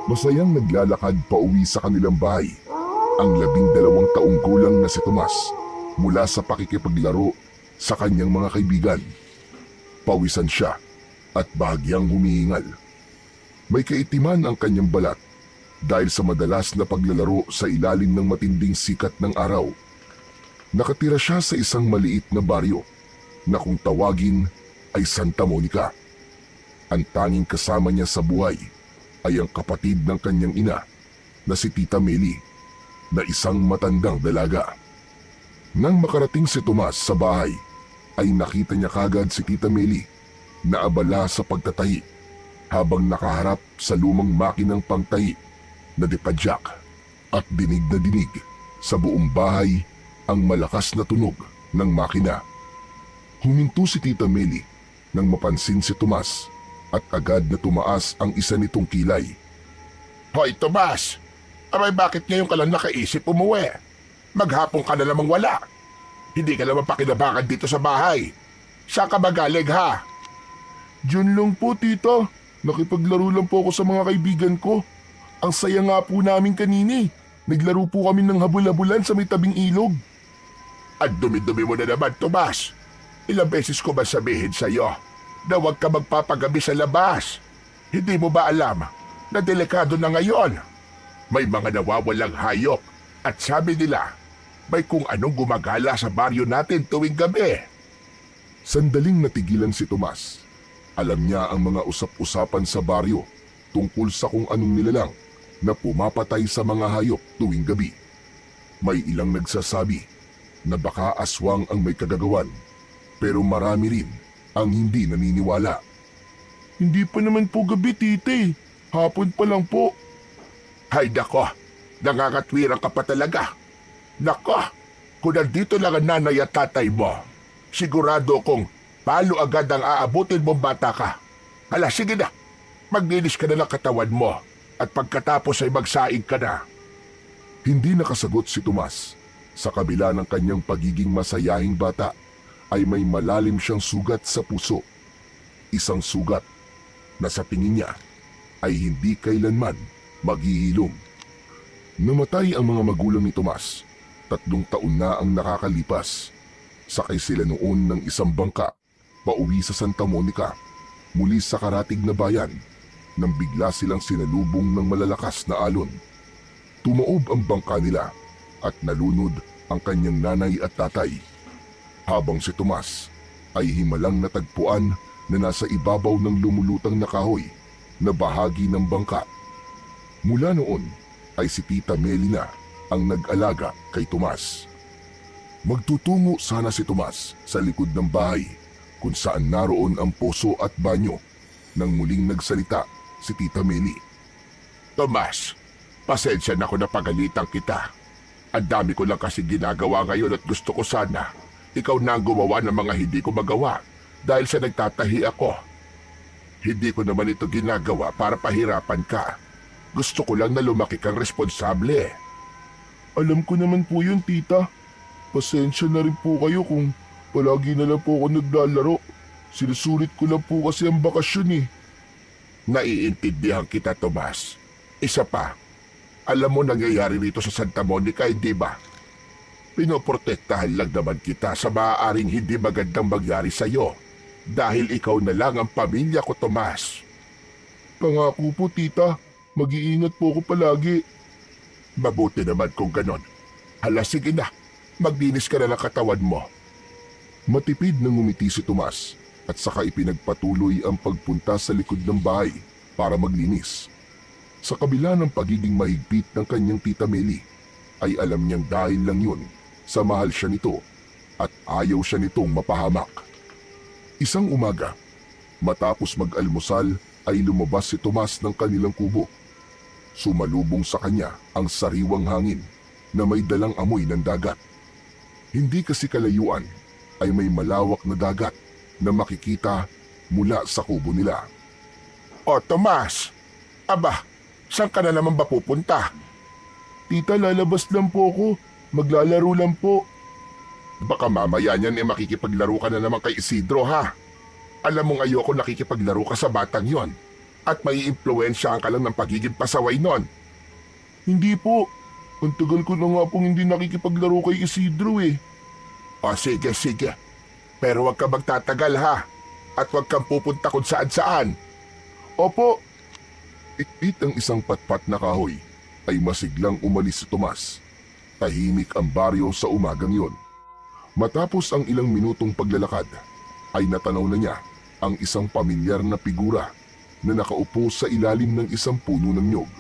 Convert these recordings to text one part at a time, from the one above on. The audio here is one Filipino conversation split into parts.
Masayang naglalakad pauwi sa kanilang bahay ang 12 taong gulang na si Tomas mula sa pakikipaglaro sa kanyang mga kaibigan. Pawisan siya at bahagyang humihingal. May kaitiman ang kanyang balat dahil sa madalas na paglalaro sa ilalim ng matinding sikat ng araw. Nakatira siya sa isang maliit na baryo na kung tawagin ay Santa Monica. Ang tanging kasama niya sa buhay ay ang kapatid ng kanyang ina na si Tita Meli na isang matandang dalaga. Nang makarating si Tomas sa bahay ay nakita niya kagad si Tita Meli na abala sa pagtatahi habang nakaharap sa lumang makinang pangtahi na dipadyak at dinig na dinig sa buong bahay ang malakas na tunog ng makina. Huminto si Tita Meli nang mapansin si Tomas at agad na tumaas ang isa nitong kilay. Hoy Tomas! Abay bakit ngayon ka lang nakaisip umuwi? Maghapon ka na namang wala. Hindi ka naman pakinabangan dito sa bahay. Saan ka ba galing ha? Diyan lang po, tita. Nakipaglaro lang po ako sa mga kaibigan ko. Ang saya nga po namin kanini. Naglaro po kami ng habul-habulan sa may tabing ilog. Ang dumi-dumi mo na naman, Tomas. Ilang beses ko ba sabihin sa'yo na huwag ka magpapagabi sa labas? Hindi mo ba alam na delikado na ngayon? May mga nawawalang hayop at sabi nila may kung anong gumagala sa baryo natin tuwing gabi. Sandaling natigilan si Tomas. Alam niya ang mga usap-usapan sa baryo tungkol sa kung anong nilalang na pumapatay sa mga hayop tuwing gabi. May ilang nagsasabi na baka aswang ang may kagagawan, pero marami rin ang hindi naniniwala. Hindi pa naman po gabi, tite. Hapon pa lang po. Hay nako, nakakatwirang ka pa talaga. Nako, kung nandito lang ang nanay at tatay mo, sigurado kong palo agad ang aabutin mong bata ka. Hala, sige na, maglinis ka na ng katawan mo at pagkatapos ay magsaing ka na. Hindi nakasagot si Tomas. Sa kabila ng kanyang pagiging masayahing bata, ay may malalim siyang sugat sa puso. Isang sugat na sa tingin niya ay hindi kailanman maghihilom. Namatay ang mga magulang ni Tomas. 3 taon na ang nakakalipas. Sakay sila noon ng isang bangka pauwi sa Santa Monica muli sa karatig na bayan nang bigla silang sinalubong ng malalakas na alon. Tumaob ang bangka nila at nalunod ang kanyang nanay at tatay, habang si Tomas ay himalang natagpuan na nasa ibabaw ng lumulutang na kahoy na bahagi ng bangka. Mula noon ay si Tita Meli na ang nag-alaga kay Tomas. Magtutungo sana si Tomas sa likod ng bahay kung saan naroon ang poso at banyo nang muling nagsalita si Tita Meli. Tomas, pasensya na ako na pagalitan kita. Ang dami ko lang kasi ginagawa ngayon at gusto ko sana ikaw na ang gumawa ng mga hindi ko magawa dahil sa nagtatahi ako. Hindi ko naman ito ginagawa para pahirapan ka. Gusto ko lang na lumaki kang responsable. Alam ko naman po yun, tita. Pasensya na rin po kayo kung palagi na lang po ako naglalaro. Sinusulit ko lang po kasi ang bakasyon eh. Naiintindihan kita, Tomas. Isa pa, alam mo nangyayari rito sa Santa Monica, hindi ba? Pinoprotektahan lang naman kita sa maaaring hindi magandang mangyari sa'yo dahil ikaw na lang ang pamilya ko, Tomas. Pangako po, tita. Mag-iingat po ako palagi. Mabuti naman kung ganon. Hala, sige na. Maglinis ka na ng katawan mo. Matipid na ngumiti si Tomas at saka ipinagpatuloy ang pagpunta sa likod ng bahay para maglinis. Sa kabila ng pagiging mahigpit ng kanyang Tita Meli, ay alam niyang dahil lang yun sa mahal siya nito at ayaw siya nitong mapahamak. Isang umaga, matapos mag-almusal ay lumabas si Tomas ng kanilang kubo. Sumalubong sa kanya ang sariwang hangin na may dalang amoy ng dagat. Hindi kasi kalayuan ay may malawak na dagat na makikita mula sa kubo nila. O Tomas, aba, saan ka na naman ba pupunta? Tita, lalabas lang po ako. Maglalaro lang po. Baka mamaya niyan makikipaglaro ka na naman kay Isidro ha. Alam mong ayoko nakikipaglaro ka sa batang yon. At may impluwensyahan ka lang ng pagiging pasaway nun. Hindi po. Ang tagal ko na nga pong hindi nakikipaglaro kay Isidro eh. O sige, sige. Pero huwag ka magtatagal ha. At huwag kang pupunta kung saan-saan. Opo. Itbit ang isang patpat na kahoy ay masiglang umalis si Tomas. Tahimik ang baryo sa umagang yon. Matapos ang ilang minutong paglalakad, ay natanaw na niya ang isang pamilyar na figura na nakaupo sa ilalim ng isang puno ng nyog.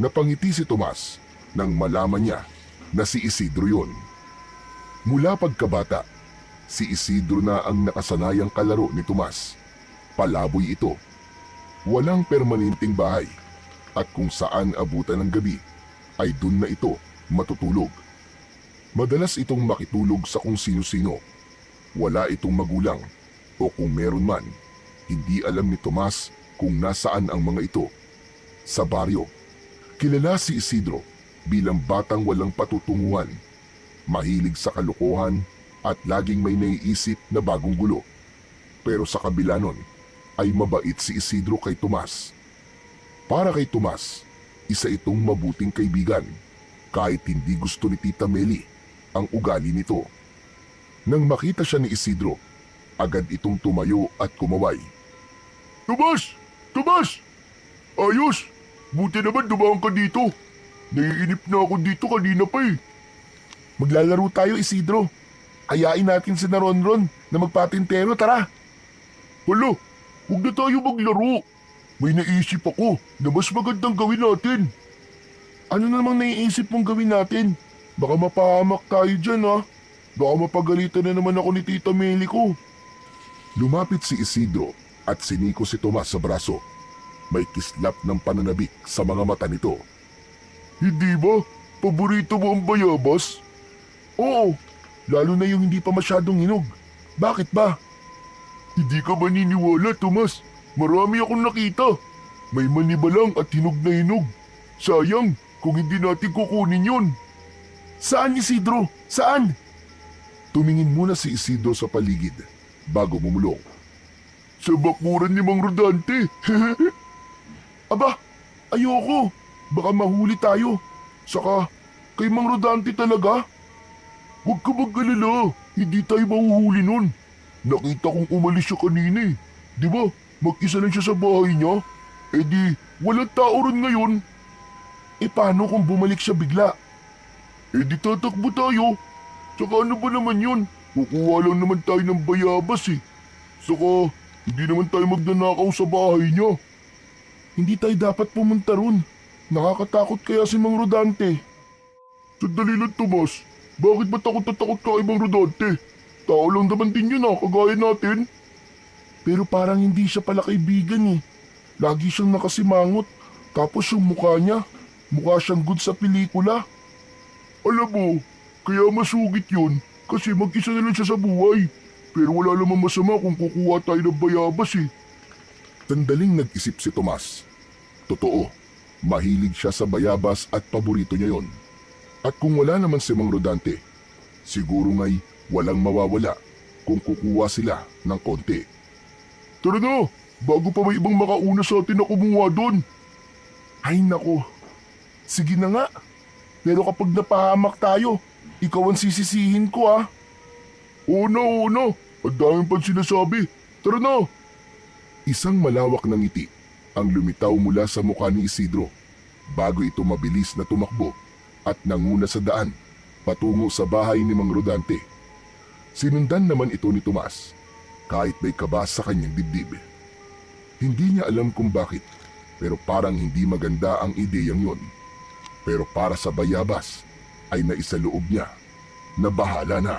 Napangiti si Tomas nang malaman niya na si Isidro yon. Mula pagkabata, si Isidro na ang nakasanayang kalaro ni Tomas. Palaboy ito. Walang permanenteng bahay at kung saan abutan ng gabi ay dun na ito matutulog. Madalas itong makitulog sa kung sino-sino. Wala itong magulang o kung meron man, hindi alam ni Tomas kung nasaan ang mga ito. Sa baryo, kilala si Isidro bilang batang walang patutunguhan, mahilig sa kalokohan at laging may naiisip na bagong gulo. Pero sa kabila nun, ay mabait si Isidro kay Tomas. Para kay Tomas, isa itong mabuting kaibigan kahit hindi gusto ni Tita Meli ang ugali nito. Nang makita siya ni Isidro, agad itong tumayo at kumaway. Tomas! Tomas! Ayos! Buti naman dumaan ka dito. Naiinip na ako dito kanina pa eh. Maglalaro tayo, Isidro. Ayain natin si Naronron na magpatintero, tara. Hala! Huwag na tayo maglaro. May naisip ako na mas magandang gawin natin. Ano namang naiisip mong gawin natin? Baka mapahamak tayo dyan ha. Baka mapagalitan na naman ako ni Tita Meli ko. Lumapit si Isidro at siniko si Tomas sa braso. May kislap ng pananabik sa mga mata nito. Hindi ba? Paborito mo ang bayabas? Oo, lalo na yung hindi pa masyadong hinog. Bakit ba? Hindi ka maniniwala, Tomas. Marami akong nakita. May maniba lang at hinog na hinog. Sayang kung hindi natin kukunin yun. Saan, Isidro? Saan? Tumingin muna si Isidro sa paligid bago bumulong. Sa bakuran ni Mang Rodante. Aba, ayoko. Baka mahuli tayo. Saka, kay Mang Rodante talaga. Huwag ka mag-alala. Hindi tayo mahuhuli nun. Nakita kong umalis siya kanina eh. Di ba? Mag-isa lang siya sa bahay niya. Eh di, walang tao ron ngayon. Eh paano kung bumalik siya bigla? Eh di tatakbo tayo. Saka ano ba naman yun? Kukuha lang naman tayo ng bayabas eh. Saka, hindi naman tayo magnanakaw sa bahay niya. Hindi tayo dapat pumunta ron. Nakakatakot kaya si Mang Rodante. Sandali lang, Tomas. Bakit ba takot na takot ka kay Mang Rodante? Tao lang naman din yun kagaya natin. Pero parang hindi siya pala kaibigan eh. Lagi siyang nakasimangot. Tapos yung mukha niya, mukha siyang good sa pelikula. Alam mo, kaya masugit yun kasi mag-isa na lang siya sa buhay. Pero wala namang masama kung kukuha tayo ng bayabas eh. Sandaling nag-isip si Tomas. Totoo, mahilig siya sa bayabas at paborito niya yon. At kung wala naman si Mang Rodante, siguro nga'y walang mawawala kung kukuha sila ng konti. Tara na, bago pa may ibang makauna sa atin na kumuha doon. Ay nako, sige na nga. Pero kapag napahamak tayo, ikaw ang sisisihin ko ah. Oo na, ang daming pang sinasabi. Tara na. Isang malawak na ngiti ang lumitaw mula sa mukha ni Isidro bago ito mabilis na tumakbo at nanguna sa daan patungo sa bahay ni Mang Rodante. Sinundan naman ito ni Tomas kahit may kaba sa kanyang dibdib. Hindi niya alam kung bakit pero parang hindi maganda ang ideyang yon. Pero para sa bayabas ay naisaloob niya na bahala na.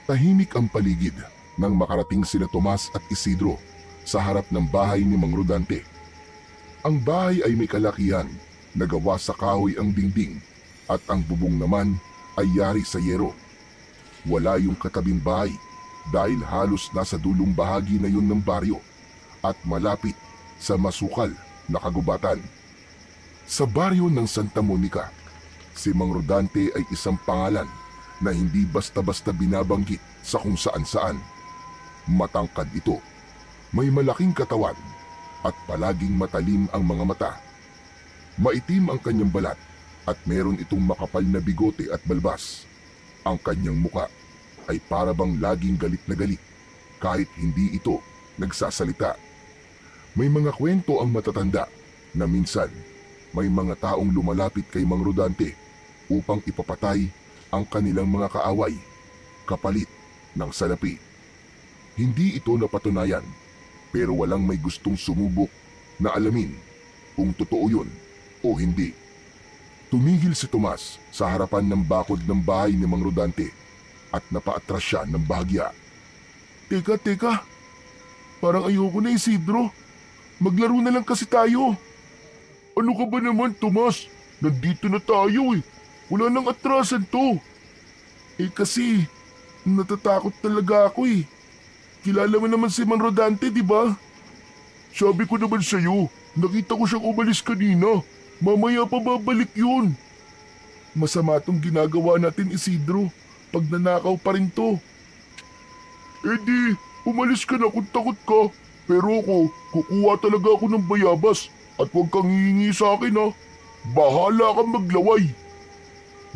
Tahimik ang paligid nang makarating sila Tomas at Isidro sa harap ng bahay ni Mang Rodante. Ang bahay ay may kalakihan na gawa sa kahoy ang dingding at ang bubong naman ay yari sa yero. Wala yung katabing bahay dahil halos nasa dulong bahagi na yun ng baryo at malapit sa masukal na kagubatan. Sa baryo ng Santa Monica, si Mang Rodante ay isang pangalan na hindi basta-basta binabanggit sa kung saan-saan. Matangkad ito, may malaking katawan, at palaging matalim ang mga mata. Maitim ang kanyang balat at meron itong makapal na bigote at balbas. Ang kanyang muka ay parabang laging galit na galit kahit hindi ito nagsasalita. May mga kwento ang matatanda na minsan may mga taong lumalapit kay Mang Rodante upang ipapatay ang kanilang mga kaaway kapalit ng salapi. Hindi ito napatunayan pero walang may gustong sumubok na alamin kung totoo yun o hindi. Tumigil si Tomas sa harapan ng bakod ng bahay ni Mang Rodante at napaatras siya ng bahagya. Teka, parang ayoko na, Isidro. Maglaro na lang kasi tayo. Ano ka ba naman, Tomas? Nandito na tayo eh. Wala nang atrasan to. Kasi natatakot talaga ako eh. Kilala mo naman si Mang Rodante, di ba? Sabi ko naman sa'yo, nakita ko siyang umalis kanina. Mamaya pa babalik yun. Masama tong ginagawa natin, Isidro. Pag nanakaw pa rin to. Di, umalis ka na kung takot ka. Pero ako, kukuha talaga ako ng bayabas. At huwag kang hihingi sa akin ha. Bahala kang maglaway.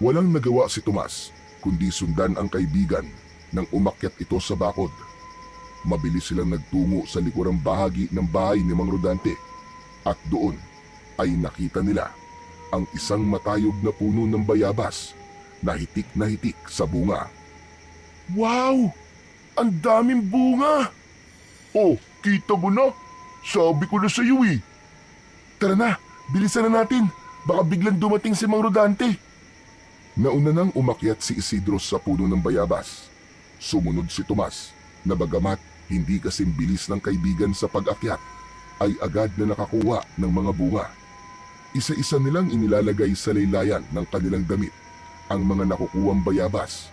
Walang nagawa si Tomas, kundi sundan ang kaibigan nang umakyat ito sa bakod. Mabilis silang nagtungo sa likurang bahagi ng bahay ni Mang Rodante. At doon ay nakita nila ang isang matayog na puno ng bayabas na hitik sa bunga. Wow! Ang daming bunga! Oh, kita mo na? Sabi ko na sa iyo eh. Tara na, bilisan na natin. Baka biglang dumating si Mang Rodante. Nauna nang umakyat si Isidro sa puno ng bayabas. Sumunod si Tomas na bagamat hindi kasing bilis ng kaibigan sa pag-akyat, ay agad na nakakuha ng mga bunga. Isa-isa nilang inilalagay sa laylayan ng kanilang damit ang mga nakukuhang bayabas.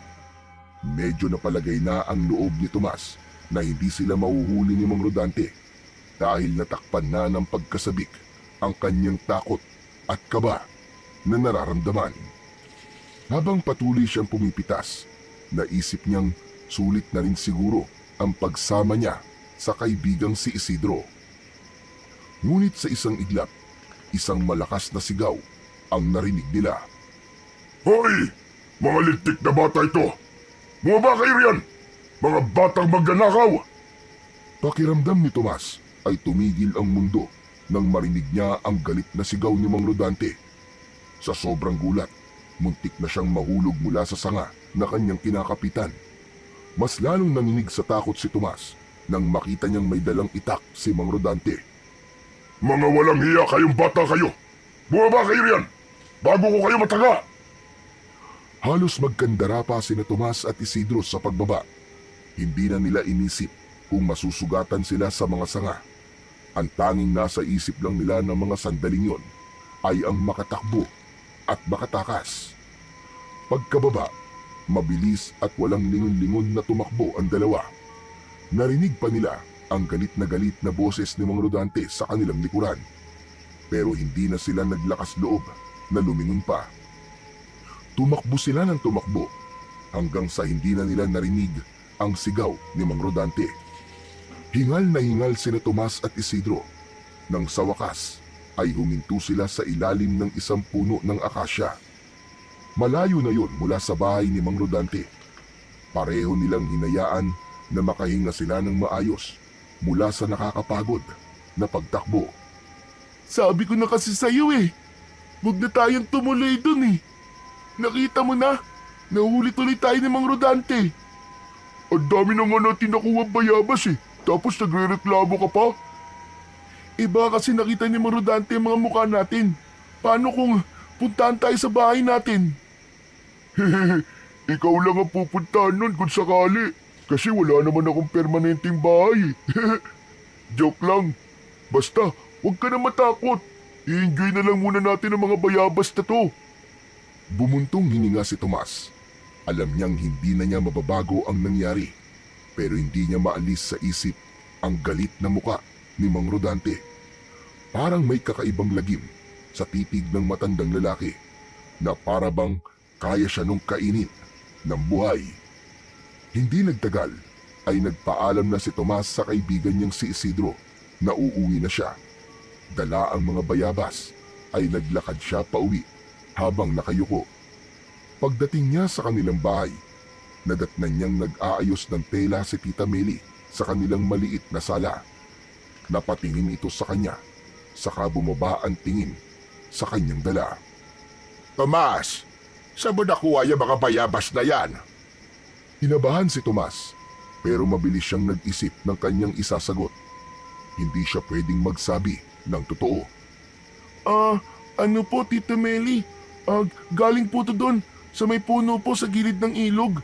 Medyo napalagay na ang loob ni Tomas na hindi sila mahuhuli ni Mang Rodante dahil natakpan na ng pagkasabik ang kanyang takot at kaba na nararamdaman. Habang patuloy siyang pumipitas, naisip niyang sulit na rin siguro ang pagsama niya sa kaibigang si Isidro. Ngunit sa isang iglap, isang malakas na sigaw ang narinig nila. Hoy! Mga lintik na bata ito! Bumaba kayo riyan! Mga batang magnanakaw! Pakiramdam ni Tomas ay tumigil ang mundo nang marinig niya ang galit na sigaw ni Mang Rodante. Sa sobrang gulat, muntik na siyang mahulog mula sa sanga na kanyang kinakapitan. Mas lalong nanginig sa takot si Tomas nang makita niyang may dalang itak si Mang Rodante. Mga walang hiya kayong bata kayo! Bumaba kayo riyan! Bago ko kayo mataga! Halos magkandara pa sina Tomas at Isidro sa pagbaba. Hindi na nila inisip kung masusugatan sila sa mga sanga. Ang tanging nasa isip lang nila ng mga sandaling yon ay ang makatakbo at makatakas. Pagkababa, mabilis at walang lingon-lingon na tumakbo ang dalawa. Narinig pa nila ang galit na boses ni Mang Rodante sa kanilang likuran. Pero hindi na sila naglakas loob na lumingon pa. Tumakbo sila ng tumakbo hanggang sa hindi na nila narinig ang sigaw ni Mang Rodante. Hingal na hingal sina Tomas at Isidro nang sa wakas ay huminto sila sa ilalim ng isang puno ng akasya. Malayo na yon mula sa bahay ni Mang Rodante. Pareho nilang hinayaan na makahinga sila ng maayos mula sa nakakapagod na pagtakbo. Sabi ko na kasi sa'yo eh, huwag na tayong tumuloy dun eh. Nakita mo na, nahuli tuloy tayo ni Mang Rodante. Ang dami na nga natin nakuha bayabas eh, tapos nagre-reklamo ka pa? Iba kasi nakita ni Mang Rodante ang mga mukha natin. Paano kung puntahan tayo sa bahay natin? Hehehe, ikaw lang ang pupuntahan nun kung sakali. Kasi wala naman akong permanenteng bahay. Joke lang. Basta, huwag ka na matakot. I-enjoy na lang muna natin ang mga bayabas na to. Bumuntong hininga si Tomas. Alam niyang hindi na niya mababago ang nangyari. Pero hindi niya maalis sa isip ang galit na muka ni Mang Rodante. Parang may kakaibang lagim sa titig ng matandang lalaki na parabang kaya siya nung kainin ng buhay. Hindi nagtagal ay nagpaalam na si Tomas sa kaibigan niyang si Isidro Nauuwi na siya. Dala ang mga bayabas ay naglakad siya pauwi habang nakayuko. Pagdating niya sa kanilang bahay, nadatnan niyang nag-aayos ng tela si Tita Meli sa kanilang maliit na sala. Napatingin ito sa kanya, saka bumaba ang tingin sa kanyang dala. Tomas, saan mo nakuha yung mga bayabas na yan? Kinabahan si Tomas, pero mabilis siyang nag-isip ng kanyang isasagot. Hindi siya pwedeng magsabi ng totoo. Ano po, Tita Meli? Galing po to doon sa may puno po sa gilid ng ilog.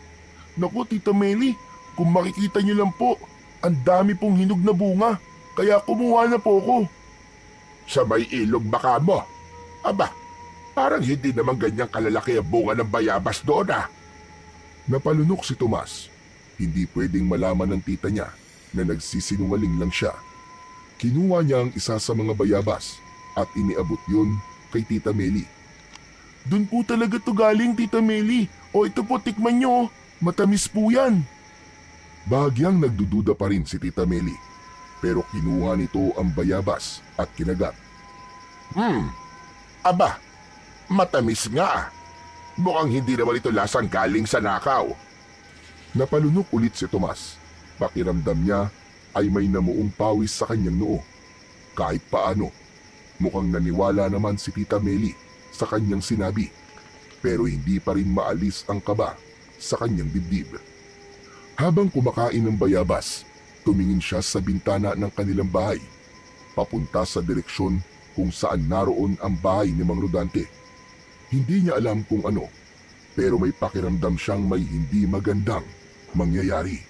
Naku, Tita Meli, kung makikita niyo lang po, ang dami pong hinog na bunga. Kaya kumuha na po ako. Sa may ilog baka mo? Aba, parang hindi naman ganyang kalalaki ang bunga ng bayabas doon ah. Napalunok si Tomas. Hindi pwedeng malaman ng tita niya na nagsisinungaling lang siya. Kinuha niya ang isa sa mga bayabas at iniabot yun kay Tita Meli. Doon po talaga to galing, Tita Meli. O ito po, tikman niyo. Matamis po yan. Bahagyang nagdududa pa rin si Tita Meli, pero kinuha nito ang bayabas at kinagat. Aba, matamis nga. Mukhang hindi naman ito lasang galing sa nakaw. Napalunok ulit si Tomas. Pakiramdam niya ay may namuong pawis sa kanyang noo. Kahit paano, mukhang naniwala naman si Tita Meli sa kanyang sinabi, pero hindi pa rin maalis ang kaba sa kanyang dibdib. Habang kumakain ng bayabas, tumingin siya sa bintana ng kanilang bahay, papunta sa direksyon kung saan naroon ang bahay ni Mang Rodante. Hindi niya alam kung ano, pero may pakiramdam siyang may hindi magandang mangyayari.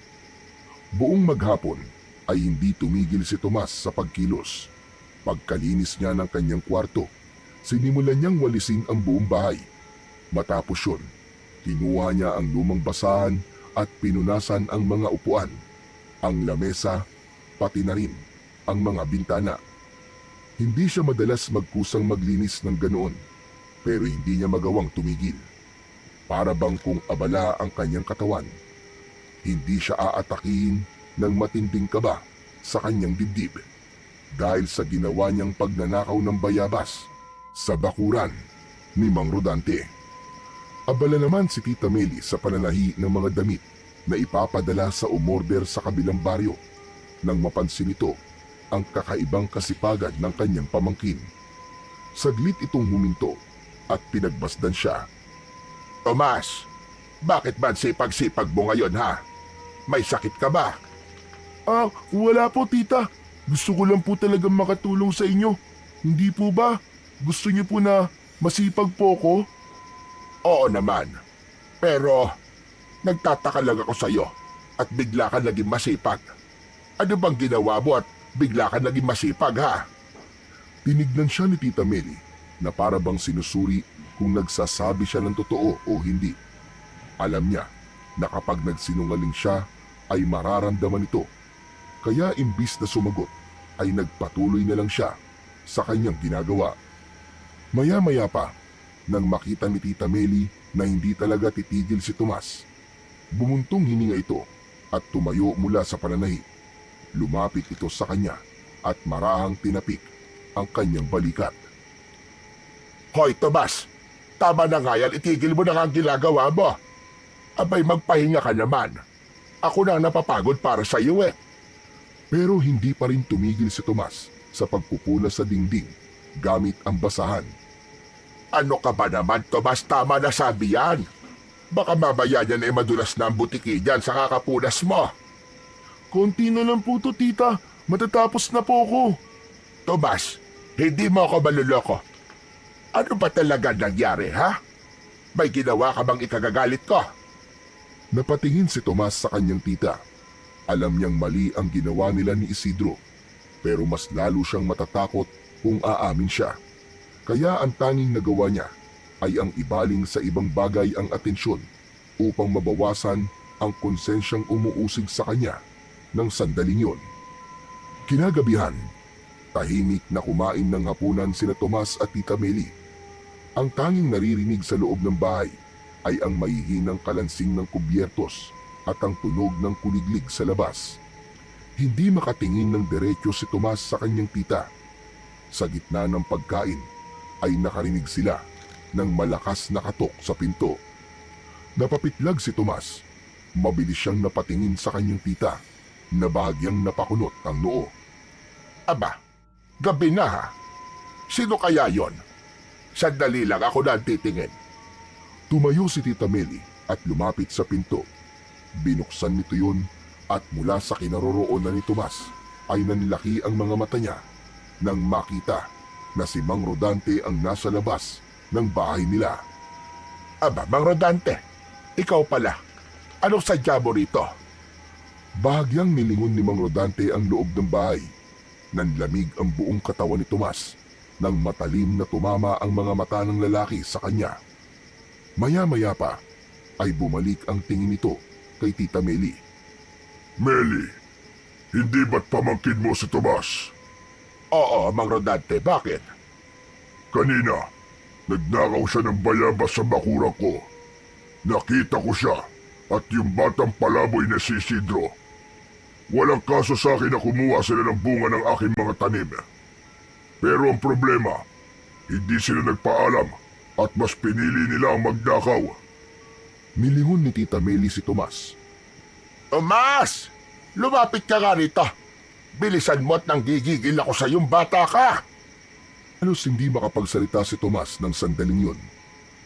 Buong maghapon ay hindi tumigil si Tomas sa pagkilos. Pagkalinis niya ng kanyang kwarto, sinimulan niyang walisin ang buong bahay. Matapos yun, kinuha niya ang lumang basahan at pinunasan ang mga upuan, ang lamesa, pati na rin ang mga bintana. Hindi siya madalas magkusang maglinis ng ganoon, pero hindi niya magawang tumigil. Para bang kung abala ang kanyang katawan, hindi siya aatakihin ng matinding kaba sa kanyang dibdib dahil sa ginawa niyang pagnanakaw ng bayabas sa bakuran ni Mang Rodante. Abala naman si Tita Meli sa pananahi ng mga damit na ipapadala sa umorder sa kabilang baryo nang mapansin ito ang kakaibang kasipagan ng kanyang pamangkin. Saglit itong huminto at pinagbasdan siya. Tomas, bakit ba sipag-sipag mo ngayon ha? May sakit ka ba? Wala po, tita. Gusto ko lang po talagang makatulong sa inyo. Hindi po ba? Gusto niyo po na masipag po ako? Oo naman. Pero nagtataka lang ako sa'yo at bigla ka naging masipag. Ano bang ginawa mo at bigla ka naging masipag ha? Tinignan siya ni Tita Meli na para bang sinusuri kung nagsasabi siya ng totoo o hindi. Alam niya na kapag nagsinungaling siya ay mararamdaman ito. Kaya imbis na sumagot ay nagpatuloy na lang siya sa kanyang ginagawa. Maya-maya pa, nang makita ni Tita Meli na hindi talaga titigil si Tomas, bumuntong hininga ito at tumayo mula sa pananahi. Lumapit ito sa kanya at marahang tinapik ang kanyang balikat. Hoy Tomas, tama na nga yan, itigil mo na nga ang ginagawa mo. Abay magpahinga ka naman. Ako na ang napapagod para sa iyo eh. Pero hindi pa rin tumigil si Tomas sa pagpupula sa dingding gamit ang basahan. Ano ka ba naman, Tomas? Tama na sabi yan. Baka mamaya niyan ay madulas na ang butiki dyan sa kakapunas mo. Konti na lang po to, tita. Matatapos na po ako. Tomas, hindi mo ako maluloko. Ano ba talaga nangyari, ha? May ginawa ka bang ikagagalit ko? Napatingin si Tomas sa kanyang tita. Alam niyang mali ang ginawa nila ni Isidro, pero mas lalo siyang matatakot kung aamin siya. Kaya ang tanging nagawa niya ay ang ibaling sa ibang bagay ang atensyon upang mabawasan ang konsensyang umuusig sa kanya ng sandaling yon. Kinagabihan, tahimik na kumain ng hapunan sina Tomas at Tita Meli. Ang tanging naririnig sa loob ng bahay ay ang maihinang kalansing ng kubyertos at ang tunog ng kuliglig sa labas. Hindi makatingin ng diretso si Tomas sa kanyang tita. Sa gitna ng pagkain ay nakarinig sila ng malakas na katok sa pinto. Napapitlag si Tomas. Mabilis siyang napatingin sa kanyang tita na bahagyang napakunot ang noo. Aba, gabi na ha. Sino kaya yon? Sandali lang ako na titingin. Tumayo si Tita Meli at lumapit sa pinto. Binuksan nito yun at mula sa kinaroroonan ni Tomas ay nanlaki ang mga mata niya nang makita na si Mang Rodante ang nasa labas ng bahay nila. Aba, Mang Rodante, ikaw pala. Anong sadya mo rito? Bahagyang nilingon ni Mang Rodante ang loob ng bahay. Nanlamig ang buong katawan ni Tomas nang matalim na tumama ang mga mata ng lalaki sa kanya. Maya-maya pa ay bumalik ang tingin nito kay Tita Meli. Meli, hindi ba't pamangkin mo si Tomas? Oo, Mang Rodante, bakit? Kanina, nagnakaw siya ng bayabas sa bakuran ko. Nakita ko siya at yung batang palaboy na si Isidro. Walang kaso sa akin na kumuha sila ng bunga ng aking mga tanim. Pero ang problema, hindi sila nagpaalam at mas pinili nila ang magnakaw. Nilingon ni Tita Meli si Tomas. Tomas! Lumapit ka nga rito. Bilisan mo at nang gigigil ako sa iyong bata ka. Halos hindi makapagsalita si Tomas ng sandaling yun.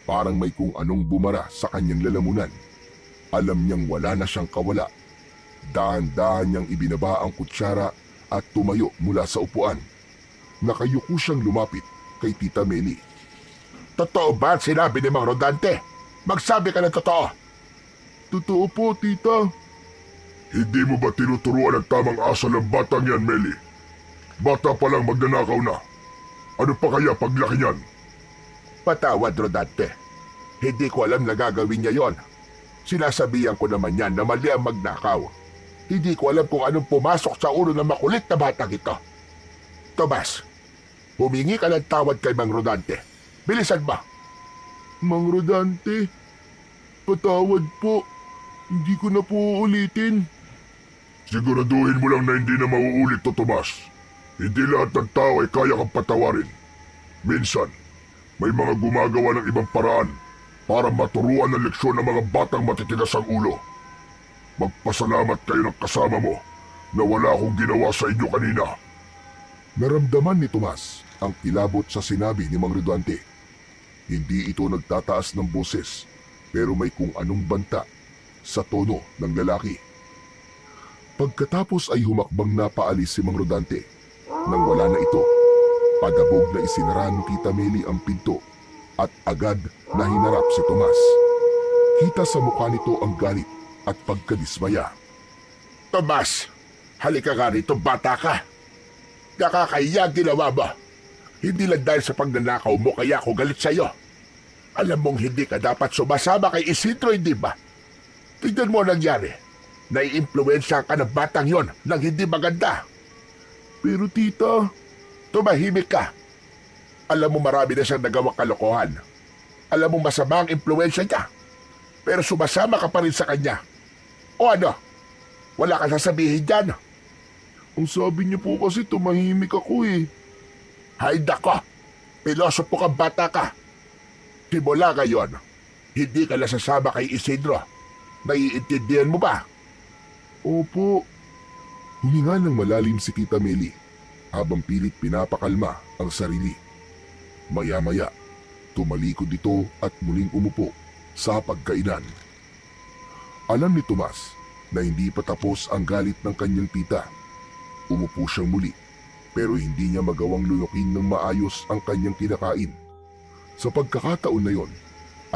Parang may kung anong bumara sa kanyang lalamunan. Alam niyang wala na siyang kawala. Dahan-dahan niyang ibinaba ang kutsara at tumayo mula sa upuan. Nakayuko siyang lumapit kay Tita Meli. Totoo ba ang sinabi ni Mang Rodante? Magsabi ka ng totoo. Totoo po, tita. Hindi mo ba tinuturuan ang tamang asal ng batang yan, Meli? Bata pa lang magnanakaw na. Ano pa kaya paglaki niyan? Patawad, Rodante. Hindi ko alam na gagawin niya yon. Sinasabihan ko naman yan na mali ang magnakaw. Hindi ko alam kung anong pumasok sa ulo ng makulit na batang ito. Tomas, humingi ka ng tawad kay Mang Rodante. Bilisan ba? Mang Rodante, patawad po. Hindi ko na po uulitin. Siguraduhin mo lang na hindi na mauulit to, Tomas. Hindi lahat ng tao ay kaya kang patawarin. Minsan, may mga gumagawa ng ibang paraan para maturuan ng leksyon ng mga batang matitigas ang ulo. Magpasalamat kayo ng kasama mo na wala akong ginawa sa inyo kanina. Naramdaman ni Tomas ang kilabot sa sinabi ni Mang Rodante. Hindi ito nagtataas ng boses pero may kung anong banta sa tono ng lalaki. Pagkatapos ay humakbang na paalis si Mang Rodante. Nang wala na ito, padabog na isinara ni Tita Meli ang pinto at agad na hinarap si Tomas. Kita sa mukha nito ang galit at pagkadismaya. Tomas, halika nga rito, bata ka. Nakakahiya ginawa mo. Hindi lang dahil sa pagnanakaw mo kaya ako galit sa iyo. Alam mong hindi ka dapat sumasama kay Isidro, hindi ba? Tignan mo ang nangyari. Naiimpluwensya ka ng batang yon nang hindi maganda. Pero tita, tumahimik ka. Alam mo marami na siyang nagawang kalokohan. Alam mo masama ang impluwensya niya. Pero sumasama ka pa rin sa kanya. O ano? Wala ka sasabihin dyan. ang sabi niyo po kasi tumahimik ako eh. Hay nako, pilosopo kang bata ka. Simula ngayon, hindi ka nasasama kay Isidro. Naiintindihan mo ba? Opo. Huminga ng malalim si Tita Meli habang pilit pinapakalma ang sarili. Maya-maya, tumalikod ito at muling umupo sa pagkainan. Alam ni Tomas na hindi pa tapos ang galit ng kanyang tita. Umupo siyang muli pero hindi niya magawang lunukin ng maayos ang kanyang kinakain. Sa pagkakataon na yon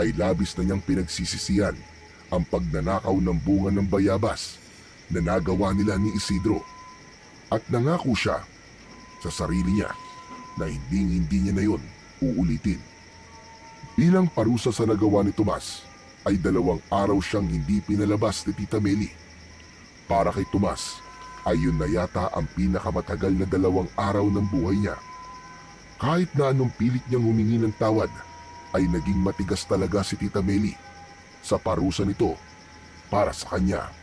ay labis na niyang pinagsisisihan ang pagnanakaw ng bunga ng bayabas na nagawa nila ni Isidro. At nangako siya sa sarili niya na hindi niya na yon uulitin. Bilang parusa sa nagawa ni Tomas ay 2 araw siyang hindi pinalabas ni Tita Meli. Para kay Tomas ay yun na yata ang pinakamatagal na 2 araw ng buhay niya. Kahit na anong pilit niyang humingi ng tawad ay naging matigas talaga si Tita Meli sa parusa nito para sa kanya.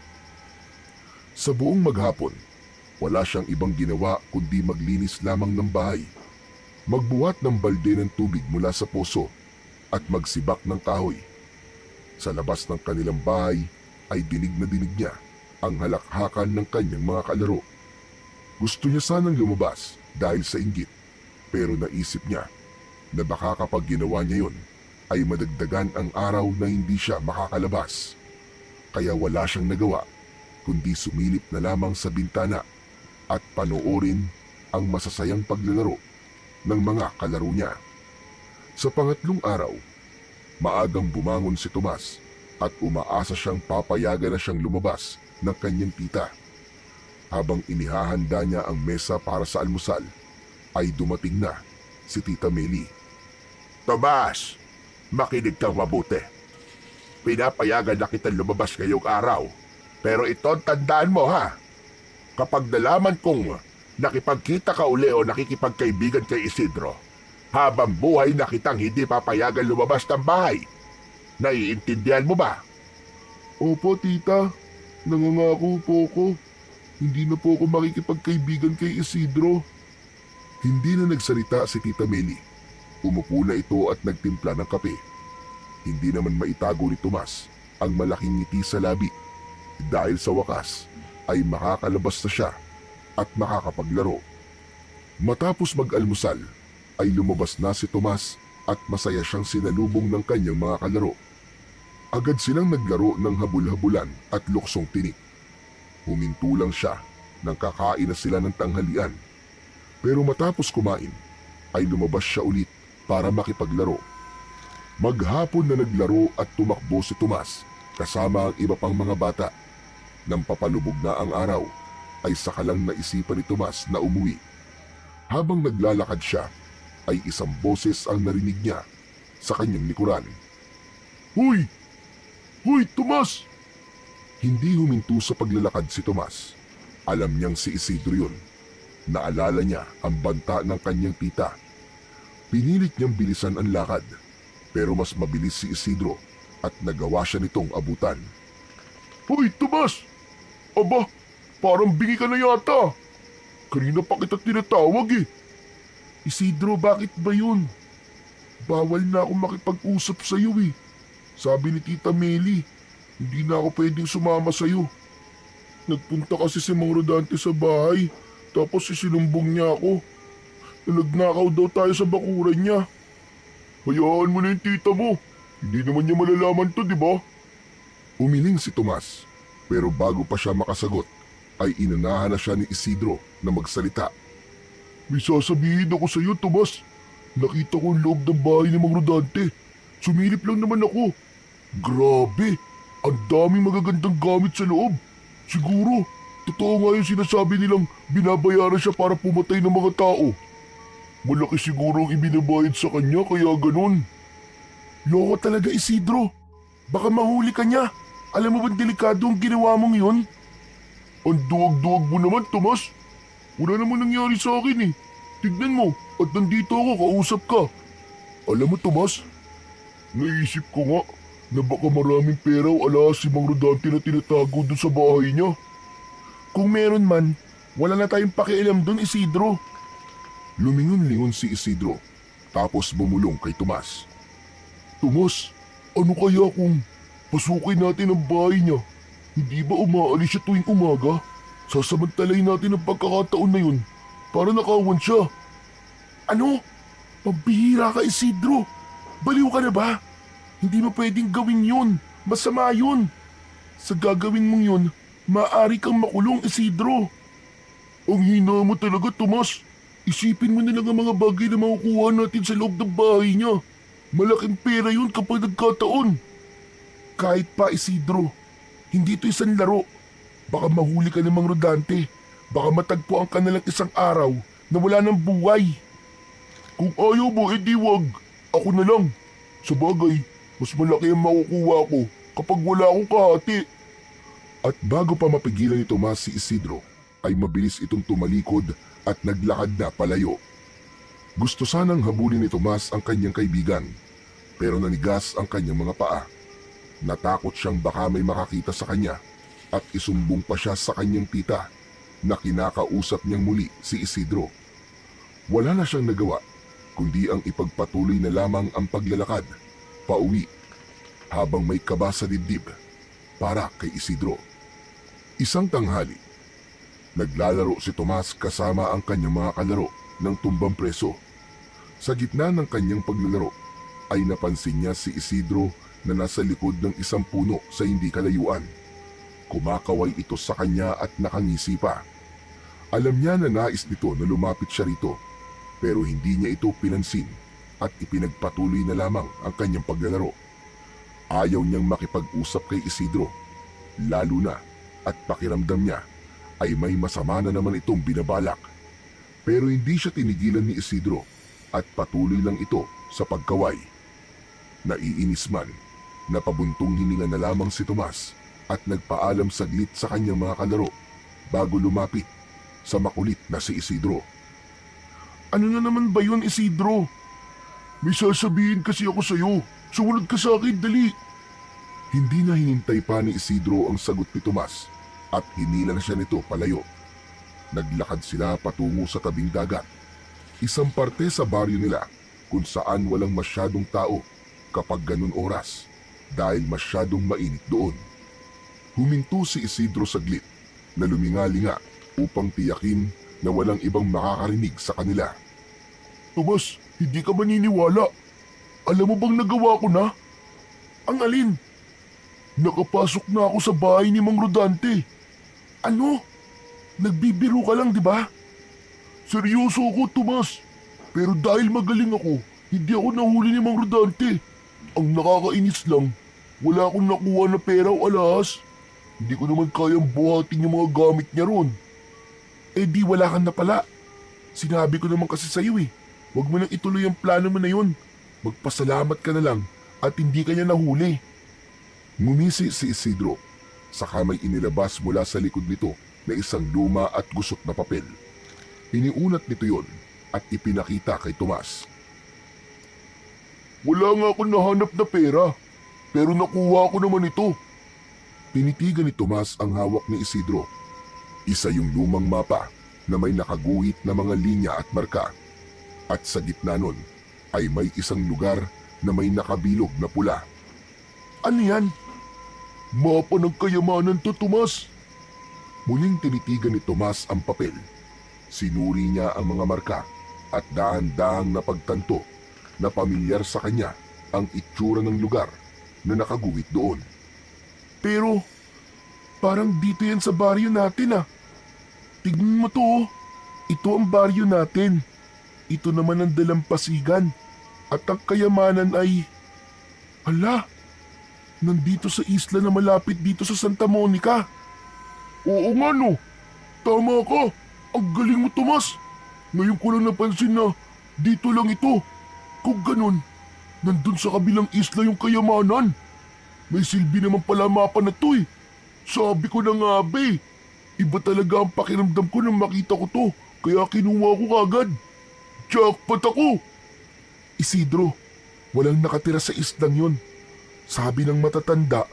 Sa buong maghapon Wala siyang ibang ginawa kundi maglinis lamang ng bahay. Magbuhat ng balde ng tubig mula sa poso at magsibak ng kahoy. Sa labas ng kanilang bahay ay dinig na dinig niya ang halakhakan ng kanyang mga kalaro. Gusto niya sanang lumabas dahil sa inggit, pero naisip niya na baka kapag ginawa niya yon ay madagdagan ang araw na hindi siya makakalabas. Kaya wala siyang nagawa kundi sumilip na lamang sa bintana at panoorin ang masasayang paglalaro ng mga kalaro niya. Sa pangatlong araw, maagang bumangon si Tomas at umaasa siyang papayagan na siyang lumabas ng kanyang tita. Habang inihahanda niya ang mesa para sa almusal, ay dumating na si Tita Meli. Tomas, makinig kang mabuti. Pinapayagan na kitang lumabas ngayong araw. Pero ito ang tandaan mo ha. Kapag nalaman kong nakipagkita ka uli o nakikipagkaibigan kay Isidro, habang buhay na kitang hindi papayagan lumabas ng bahay. Naiintindihan mo ba? Opo, tita. Nangangako po ko. Hindi na po ako makikipagkaibigan kay Isidro. Hindi na nagsalita si Tita Meli. Umupo na ito at nagtimpla ng kape. Hindi naman maitago ni Tomas ang malaking ngiti sa labi dahil sa wakas ay makakalabas na siya at makakapaglaro. Matapos mag-almusal ay lumabas na si Tomas at masaya siyang sinalubong ng kanyang mga kalaro. Agad silang naglaro ng habul-habulan at luksong tinik. Huminto lang siya nang kakain na sila ng tanghalian. Pero matapos kumain ay lumabas siya ulit para makipaglaro. Maghapon na naglaro at tumakbo si Tomas kasama ang iba pang mga bata. Nang papalubog na ang araw ay sakalang naisipan ni Tomas na umuwi. Habang naglalakad siya ay isang boses ang narinig niya sa kanyang likuran. Hoy! Hoy, Tomas! Hindi huminto sa paglalakad si Tomas. Alam niyang si Isidro yun. Naalala niya ang banta ng kanyang tita. Pinilit niyang bilisan ang lakad, pero mas mabilis si Isidro at nagawa siya nitong abutan. Hoy, Tomas! Aba, parang bingi ka na yata. Kanina pa kita tinatawag eh. Isidro, bakit ba yun? Bawal na ako makipag-usap sa'yo eh. Sabi ni Tita Meli, hindi na ako pwedeng sumama sa'yo. Nagpunta kasi si Mang Rodante sa bahay, tapos isinumbong niya ako. Nagnakaw daw tayo sa bakuran niya. Hayaan mo na yung tita mo. Hindi naman niya malalaman to, di ba? Umiling si Tomas, pero bago pa siya makasagot, ay inanahan na siya ni Isidro na magsalita. May sasabihin ako sa iyo, Tomas. Nakita ko ang loob ng bahay ni Mang Rodante. Sumilip lang naman ako. Grabe, ang daming magagandang gamit sa loob. Siguro, totoo nga yung sinasabi nilang binabayaran siya para pumatay ng mga tao. Malaki siguro ang ibinabayad sa kanya kaya ganun. Loko talaga, Isidro. Baka mahuli ka niya. Alam mo bang delikado ang ginawa mong yun? Ang duwag-duwag mo naman, Tomas. Wala naman nangyari sa akin eh. Tignan mo, at nandito ako, kausap ka. Alam mo, Tomas, naisip ko nga na baka maraming pera o alahas si Mang Rodante na tinatago doon sa bahay niya. Kung meron man, wala na tayong pakialam doon, Isidro. Lumingon-lingon si Isidro, tapos bumulong kay Tomas. Tomas, ano kaya kung pasukin natin ang bahay niya? Hindi ba umaalis siya tuwing umaga? Sasamantalayin natin ang pagkakataon na yun para nakawan siya. Ano? Pambihira ka, Isidro. Baliw ka na ba? Hindi mo pwedeng gawin yun. Masama yun. Sa gagawin mong yun, maaari kang makulong, Isidro. Ang hina mo talaga, Tomas. Isipin mo na lang ang mga bagay na makukuha natin sa loob ng bahay niya. Malaking pera yun kapag nagkataon. Kahit pa, Isidro, hindi ito isang laro. Baka mahuli ka ng Mang Rodante. Baka matagpuan ka na lang isang araw na wala ng buhay. Kung ayaw mo, edi wag. Ako na lang. Sa bagay, mas malaki ang makukuha ko kapag wala akong kahati. At bago pa mapigilan ni Tomas si Isidro, ay mabilis itong tumalikod at naglakad na palayo. Gusto sanang habulin ni Tomas ang kanyang kaibigan, pero nanigas ang kanyang mga paa. Natakot siyang baka may makakita sa kanya at isumbong pa siya sa kanyang tita. na kinakausap niyang muli si Isidro. Wala na siyang nagawa kundi ang ipagpatuloy na lamang ang paglalakad pauwi habang may kaba sa dibdib para kay Isidro. Isang tanghali, naglalaro si Tomas kasama ang kanyang mga kalaro ng tumbang preso. Sa gitna ng kanyang paglalaro ay napansin niya si Isidro na nasa likod ng isang puno sa hindi kalayuan. Kumakaway ito sa kanya at nakangisi pa. Alam niya na nais nito na lumapit siya rito, pero hindi niya ito pinansin at ipinagpatuloy na lamang ang kanyang paglalaro. Ayaw niyang makipag-usap kay Isidro, lalo na at pakiramdam niya ay may masama na naman itong binabalak. Pero hindi siya tinigilan ni Isidro at patuloy lang ito sa pagkaway. Naiinis man, napabuntong hininga na lamang si Tomas at nagpaalam saglit sa kanyang mga kalaro bago lumapit sa makulit na si Isidro. Ano na naman ba yun, Isidro? May sasabihin kasi ako sa'yo. Sumunod ka sa akin, dali. Hindi na hinintay pa ni Isidro ang sagot ni Tomas at hinila na siya nito palayo. Naglakad sila patungo sa tabing dagat, isang parte sa baryo nila kung saan walang masyadong tao kapag ganun oras dahil masyadong mainit doon. Huminto si Isidro saglit na lumingalinga upang tiyakin na walang ibang makakarinig sa kanila. Tomas, hindi ka maniniwala. Alam mo bang nagawa ko na? Ang alin? Nakapasok na ako sa bahay ni Mang Rodante. Ano? Nagbibiro ka lang, di ba? Seryoso ako, Tomas. Pero dahil magaling ako, hindi ako nahuli ni Mang Rodante. Ang nakakainis lang, wala akong nakuha na pera o alahas. Hindi ko naman kayang buhatin yung mga gamit niya ron. Eh di wala ka na pala. Sinabi ko naman kasi sa'yo eh. Huwag mo nang ituloy ang plano mo na yun. Magpasalamat ka na lang at hindi ka niya nahuli. Ngumisi si Isidro, saka may inilabas mula sa likod nito na isang luma at gusot na papel. Iniunat nito yon at ipinakita kay Tomas. Wala nga akong nahanap na pera, pero nakuha ko naman ito. Tinitigan ni Tomas ang hawak ni Isidro. Isa yung lumang mapa na may nakaguhit na mga linya at marka. At sa gitna nun ay may isang lugar na may nakabilog na pula. Ano yan? Mapa ng kayamanan to, Tomas. Muling tinitigan ni Tomas ang papel. Sinuri niya ang mga marka at dahan-dahang napagtanto na pamilyar sa kanya ang itsura ng lugar na nakaguhit doon. Pero parang dito yan sa baryo natin ah. Tignan mo to oh. Ito ang baryo natin. Ito naman ang dalampasigan. At ang kayamanan ay... Hala! Nandito sa isla na malapit dito sa Santa Monica. Oo nga no. Tama ka. Ang galing mo, Tomas. Ngayon ko lang napansin na dito lang ito. Kung ganun, nandun sa kabilang isla yung kayamanan. May silbi naman pala mapa na to eh. Sabi ko na nga be. Iba talaga ang pakiramdam ko nang makita ko to. Kaya kinuha ko kagad. Jackpot ako! Isidro, walang nakatira sa islang yon. Sabi ng matatanda,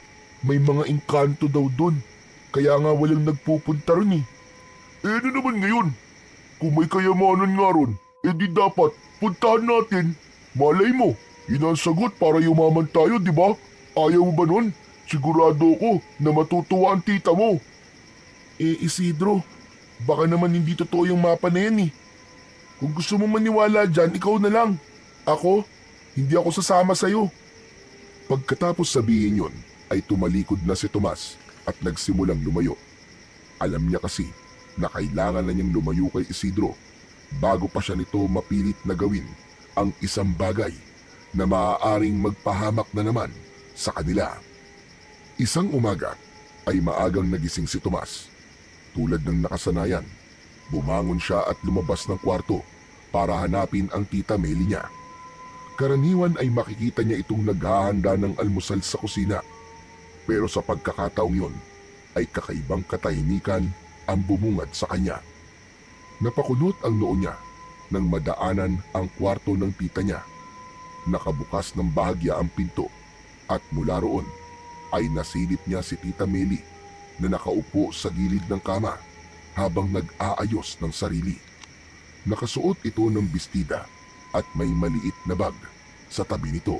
may mga engkanto daw doon. Kaya nga walang nagpupunta ron eh. Eh ano naman ngayon? Kung may kayamanan nga ron, eh di dapat puntahan natin. Malay mo, yun ang sagot para yumaman tayo, di ba? Ayaw mo ba nun? Sigurado ko na matutuwa ang tita mo. Eh Isidro, baka naman hindi totoo yung mapa na yan eh. Kung gusto mo maniwala dyan, ikaw na lang. Ako, hindi ako sasama sa'yo. Pagkatapos sabihin yon, ay tumalikod na si Tomas at nagsimulang lumayo. Alam niya kasi na kailangan na niyang lumayo kay Isidro bago pa siya nito mapilit na gawin ang isang bagay na maaaring magpahamak na naman sa kanila. Isang umaga ay maagang nagising si Tomas. Tulad ng nakasanayan, bumangon siya at lumabas ng kwarto para hanapin ang tita Meli niya. Karaniwan ay makikita niya itong naghahanda ng almusal sa kusina. Pero sa pagkakataong yon ay kakaibang katahimikan ang bumungad sa kanya. Napakunot ang noo niya nang madaanan ang kwarto ng tita niya. Nakabukas ng bahagya ang pinto at mula roon ay nasilip niya si Tita Meli na nakaupo sa gilid ng kama habang nag-aayos ng sarili. Nakasuot ito ng bestida at may maliit na bag sa tabi nito.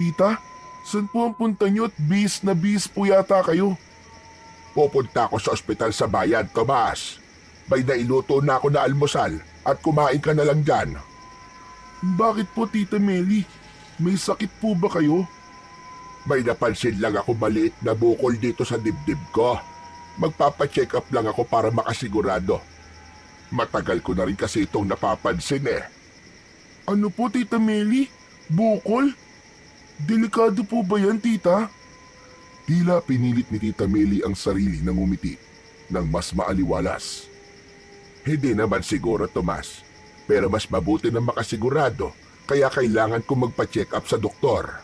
Tita, saan po ang punta niyo at bis na bis po yata kayo? Pupunta ako sa ospital sa bayan, Tomas. May nailuto na ako na almusal at kumain ka na lang dyan. Bakit po, Tita Meli? May sakit po ba kayo? May napansin lang ako maliit na bukol dito sa dibdib ko. Magpapacheck up lang ako para makasigurado. Matagal ko na rin kasi itong napapansin eh. Ano po, Tita Meli? Bukol? Delikado po ba yan, Tita? Tila pinilit ni Tita Meli ang sarili ng umiti ng mas maaliwalas. Hindi naman siguro, Tomas. Pero mas mabuti na makasigurado, kaya kailangan kong magpa-check up sa doktor.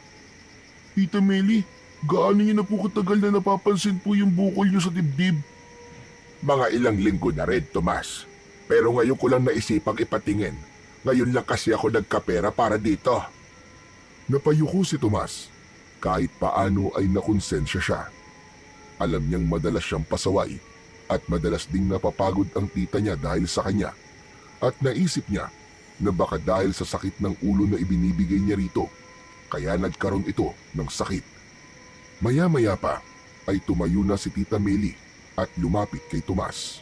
Tita Meli, gaano niyo na po katagal na napapansin po yung bukol niyo sa dibdib? Mga ilang linggo na rin, Tomas. Pero ngayon ko lang naisipang ipatingin. Ngayon lang kasi ako nagkapera para dito. Napayuko si Tomas. Kahit paano ay nakonsensya siya. Alam niyang madalas siyang pasaway at madalas ding napapagod ang tita niya dahil sa kanya. At naisip niya na baka dahil sa sakit ng ulo na ibinibigay niya rito, kaya nagkaroon ito ng sakit. Maya-maya pa ay tumayo na si Tita Meli at lumapit kay Tomas.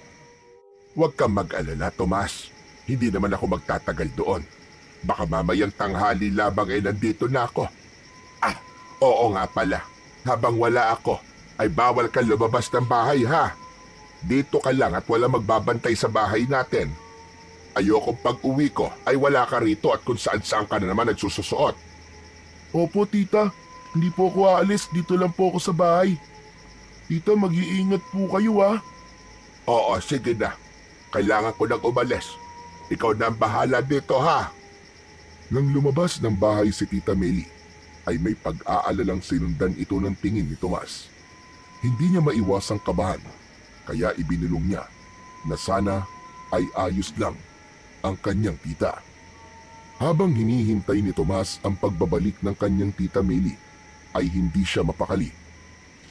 Huwag kang mag-alala, Tomas. Hindi naman ako magtatagal doon. Baka mamayang tanghali labang ay nandito na ako. Oo nga pala. Habang wala ako, ay bawal ka lumabas ng bahay ha. Dito ka lang at wala magbabantay sa bahay natin. Ayokong pag-uwi ko ay wala ka rito at kung saan-saan ka na naman nagsususuot. Opo, Tita. Hindi po ako aalis. Dito lang po ako sa bahay. Tita, mag-iingat po kayo ha. Oo, sige na. Kailangan ko nang umalis. Ikaw na ang bahala dito ha. Nang lumabas ng bahay si Tita Meli, ay may pag-aalalang sinundan ito ng tingin ni Tomas. Hindi niya maiwasang kabahan, kaya ibinulong niya na sana ay ayos lang ang kanyang tita. Habang hinihintay ni Tomas ang pagbabalik ng kanyang Tita Meli, ay hindi siya mapakali.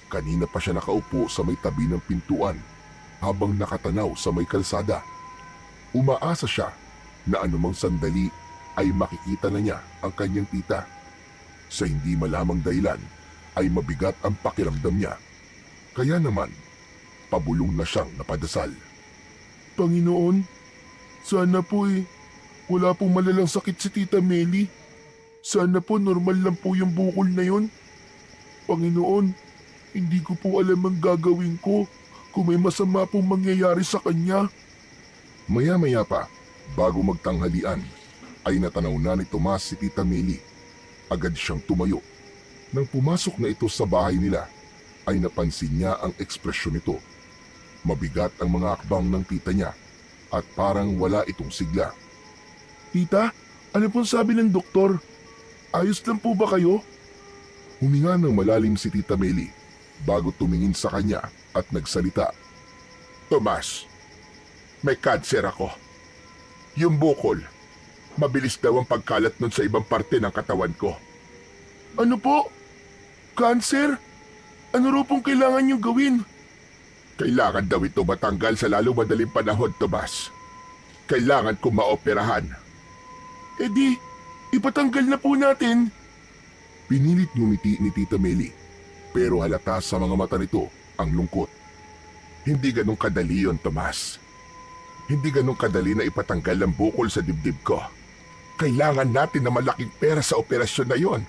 Kanina pa siya nakaupo sa may tabi ng pintuan habang nakatanaw sa may kalsada. Umaasa siya na anumang sandali ay makikita na niya ang kanyang tita. Sa hindi malamang dahilan ay mabigat ang pakiramdam niya. Kaya naman, pabulong na siyang napadasal. Panginoon, sana po wala pong malalang sakit si Tita Meli. Sana po normal lang po yung bukol na yon. Panginoon, hindi ko po alam ang gagawin ko kung may masama pong mangyayari sa kanya. Maya-maya pa, bago magtanghalian, ay natanaw na ni Tomas si Tita Meli. Agad siyang tumayo. Nang pumasok na ito sa bahay nila, ay napansin niya ang ekspresyon nito. Mabigat ang mga akbang ng tita niya at parang wala itong sigla. Tita, ano pong sabi ng doktor? Ayos lang po ba kayo? Huminga ng malalim si Tita Meli bago tumingin sa kanya at nagsalita. Tomas, may cancer ako. Yung bukol, mabilis daw ang pagkalat nun sa ibang parte ng katawan ko. Ano po? Cancer? Ano raw pong kailangan niyo gawin? Kailangan daw ito matanggal sa lalo madaling panahon, Tomas. Kailangan kong maoperahan. E di, ipatanggal na po natin. Pinilit ngumiti ni Tita Meli, pero halata sa mga mata nito ang lungkot. Hindi ganun kadali yun, Tomas. Hindi ganun kadali na ipatanggal ang bukol sa dibdib ko. Kailangan natin na malaking pera sa operasyon na yon.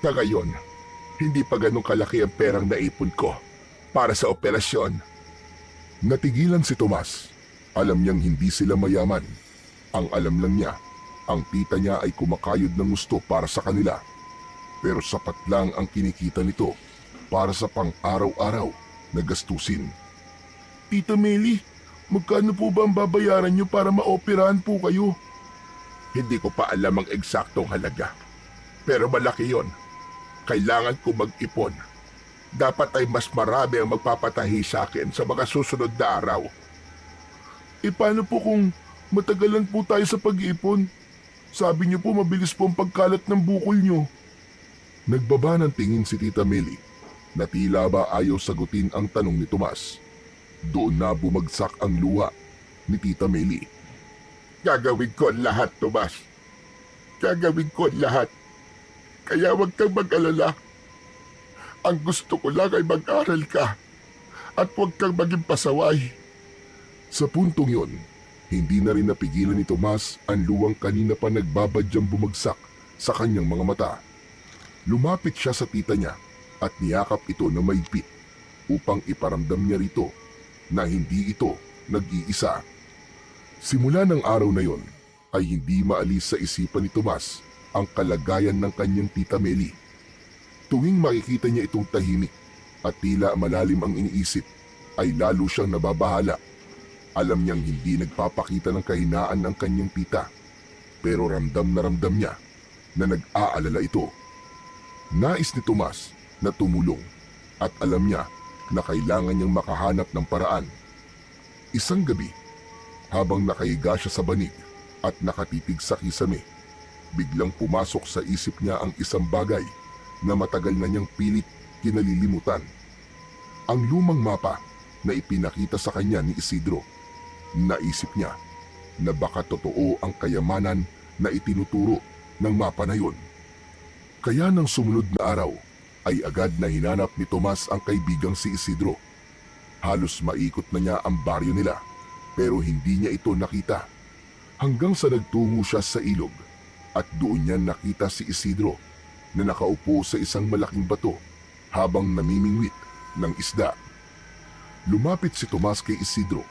Sa ngayon, hindi pa ganun kalaki ang perang naipon ko para sa operasyon. Natigilan si Tomas. Alam niyang hindi sila mayaman. Ang alam lang niya, ang tita niya ay kumakayod ng gusto para sa kanila. Pero sapat lang ang kinikita nito para sa pang-araw-araw na gastusin. Tita Meli, magkano po ba ang babayaran niyo para maoperahan po kayo? Hindi ko pa alam ang eksaktong halaga. Pero malaki yon. Kailangan ko mag-ipon. Dapat ay mas marami ang magpapatahi sa akin sa mga susunod na araw. E paano po kung matagalan po tayo sa pag-iipon? Sabi niyo po mabilis po ang pagkalat ng bukol niyo. Nagbaba ng tingin si Tita Meli na tila ba ayaw sagutin ang tanong ni Tomas. Doon na bumagsak ang luha ni Tita Meli. Gagawin ko ang lahat, Tomas. Gagawin ko ang lahat. Kaya huwag kang mag-alala. Ang gusto ko lang ay mag-aral ka at huwag kang maging pasaway. Sa puntong yon, hindi na rin napigilan ni Tomas ang luwang kanina pa nagbabadyang bumagsak sa kanyang mga mata. Lumapit siya sa tita niya at niyakap ito na mahigpit upang iparamdam niya rito na hindi ito nag-iisa. Simula ng araw na yon ay hindi maalis sa isipan ni Tomas ang kalagayan ng kanyang tita Meli. Tuwing makikita niya itong tahimik at tila malalim ang iniisip, ay lalo siyang nababahala. Alam niyang hindi nagpapakita ng kahinaan ng kanyang tita, pero ramdam niya na nag-aalala ito. Nais ni Tomas na tumulong at alam niya na kailangan niyang makahanap ng paraan. Isang gabi, habang nakahiga siya sa banig at nakatitig sa kisame, biglang pumasok sa isip niya ang isang bagay na matagal na niyang pilit kinalilimutan. Ang lumang mapa na ipinakita sa kanya ni Isidro. Naisip niya na baka totoo ang kayamanan na itinuturo ng mapa na yun. Kaya nang sumunod na araw ay agad na hinanap ni Tomas ang kaibigang si Isidro. Halos maikot na niya ang baryo nila pero hindi niya ito nakita hanggang sa nagtungo siya sa ilog at doon niya nakita si Isidro na nakaupo sa isang malaking bato habang namimingwit ng isda. Lumapit si Tomas kay Isidro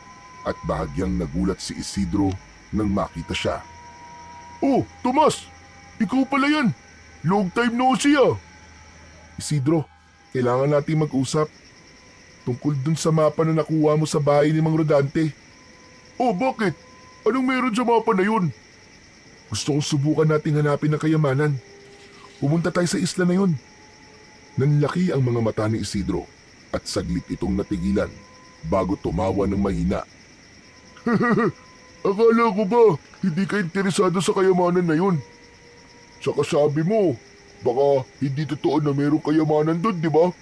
at bahagyang nagulat si Isidro nang makita siya. Oh, Tomas! Ikaw pala yan! Long time no see ah! Isidro, kailangan natin mag-usap tungkol dun sa mapa na nakuha mo sa bahay ni Mang Rodante. Oh, bakit? Anong meron sa mapa na yun? Gusto kong subukan nating hanapin ang kayamanan. Pumunta tayo sa isla na yun. Nanlaki ang mga mata ni Isidro at saglit itong natigilan bago tumawa ng mahina. Akala ko ba hindi ka interesado sa kayamanan na yun? Tsaka sabi mo, baka hindi totoo na mayroong kayamanan doon, di ba?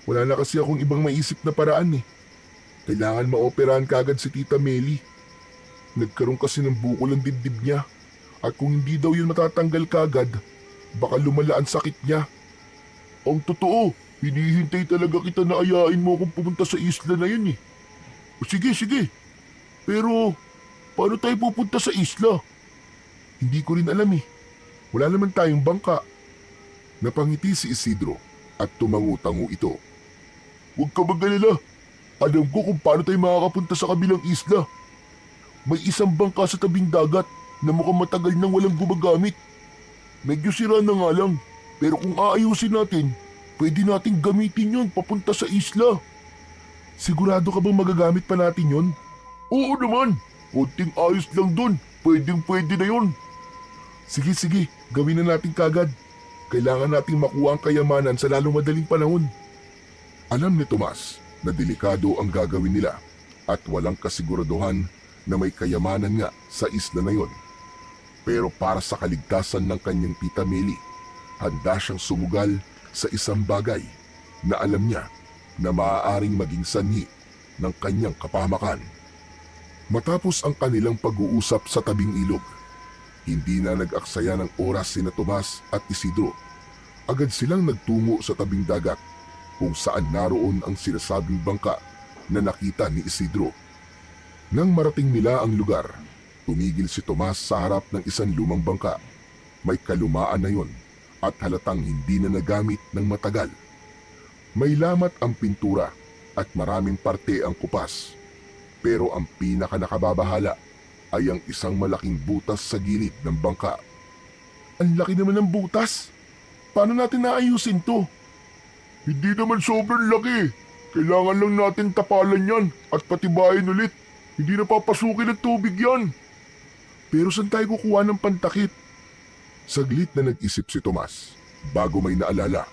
Wala na kasi akong ibang maisip na paraan eh. Kailangan maoperahan kagad si Tita Meli. Nagkaroon kasi ng bukol ang dibdib niya at kung hindi daw yun matatanggal kagad, baka lumala ang sakit niya. Ang totoo, hinihintay talaga kita na ayain mo kung pumunta sa isla na yun eh. O sige, sige. Pero, paano tayo pupunta sa isla? Hindi ko rin alam eh. Wala naman tayong bangka. Napangiti si Isidro at tumangu-tangu ito. Huwag ka mag-alala. Alam ko kung paano tayo makakapunta sa kabilang isla. May isang bangka sa tabing dagat na mukhang matagal nang walang gumagamit. Medyo sira na nga lang, pero kung aayusin natin, pwede nating gamitin yon papunta sa isla. Sigurado ka bang magagamit pa natin yon? Oo naman, konting ayos lang dun, pwede na yon. Sige, gawin na natin kagad. Kailangan nating makuha ang kayamanan sa lalong madaling panahon. Alam ni Tomas na delikado ang gagawin nila at walang kasiguraduhan na may kayamanan nga sa isla na yon. Pero para sa kaligtasan ng kanyang tita Meli, handa siyang sumugal sa isang bagay na alam niya na maaaring maging sanhi ng kanyang kapahamakan. Matapos ang kanilang pag-uusap sa tabing ilog, hindi na nag-aksaya ng oras sina Tomas at Isidro. Agad silang nagtungo sa tabing dagat kung saan naroon ang sinasabing bangka na nakita ni Isidro. Nang marating nila ang lugar, tumigil si Tomas sa harap ng isang lumang bangka. May kalumaan na yon at halatang hindi na nagamit ng matagal. May lamat ang pintura at maraming parte ang kupas. Pero ang pinaka-nakababahala ay ang isang malaking butas sa gilid ng bangka. Ang laki naman ng butas. Paano natin naayusin to? Hindi naman sobrang laki. Kailangan lang natin tapalan yan at patibayin ulit. Hindi na papasukin ng tubig yan. Pero saan tayo kukuha ng pantakip? Saglit na nag-isip si Tomas bago may naalala.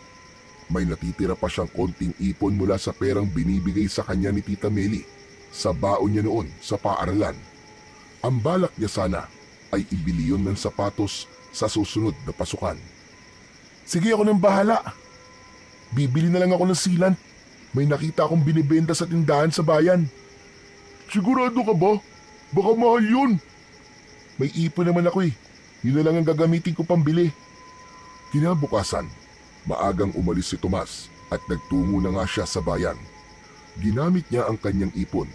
May natitira pa siyang konting ipon mula sa perang binibigay sa kanya ni Tita Meli sa baon niya noon sa paaralan. Ang balak niya sana ay ibili yun ng sapatos sa susunod na pasukan. Sige, ako nang bahala. Bibili na lang ako ng sealant. May nakita akong binibenta sa tindahan sa bayan. Sigurado ka ba? Baka mahal yun. May ipon naman ako eh. Yun na lang ang gagamitin ko pambili. Kinabukasan, maagang umalis si Tomas at nagtungo na nga siya sa bayan. Ginamit niya ang kanyang ipon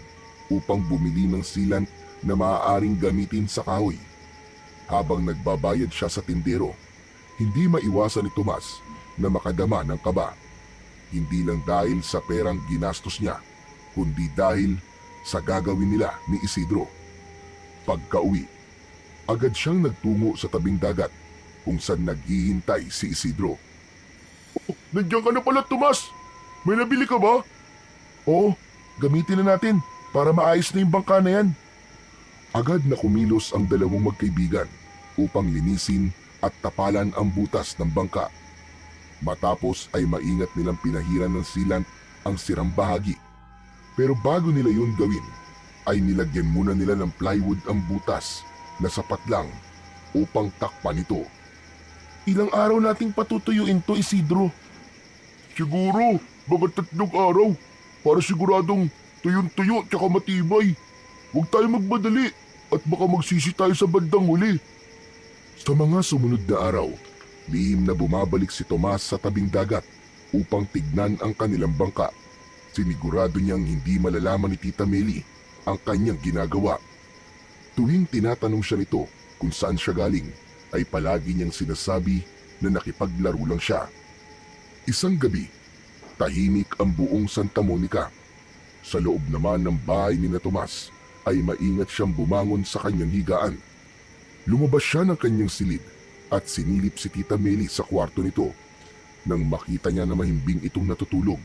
upang bumili ng sealant na maaaring gamitin sa kahoy. Habang nagbabayad siya sa tindero, hindi maiwasan ni Tomas na makadama ng kaba. Hindi lang dahil sa perang ginastos niya, kundi dahil sa gagawin nila ni Isidro. Pagka-uwi, agad siyang nagtungo sa tabing dagat kung saan naghihintay si Isidro. Oh, nandiyan ka na pala, Tomas. May nabili ka ba? Oo, gamitin na natin para maayos na yung bangka na yan. Agad na kumilos ang dalawang magkaibigan upang linisin at tapalan ang butas ng bangka. Matapos ay maingat nilang pinahiran ng sealant ang sirang bahagi. Pero bago nila yun gawin, ay nilagyan muna nila ng plywood ang butas na sapat lang upang takpan ito. Ilang araw nating patutuyuin to, Isidro? Siguro, mga 3 araw. Para siguradong tuyong-tuyo tsaka matibay. Huwag tayo magmadali at baka magsisi tayo sa bandang huli. Sa mga sumunod na araw, lihim na bumabalik si Tomas sa tabing dagat upang tignan ang kanilang bangka. Sinigurado niyang hindi malalaman ni Tita Meli ang kanyang ginagawa. Tuwing tinatanong siya nito kung saan siya galing, ay palagi niyang sinasabi na nakipaglaro lang siya. Isang gabi, tahimik ang buong Santa Monica. Sa loob naman ng bahay ni na Tomas ay maingat siyang bumangon sa kanyang higaan. Lumabas siya ng kanyang silid at sinilip si Tita Meli sa kwarto nito. Nang makita niya na mahimbing itong natutulog,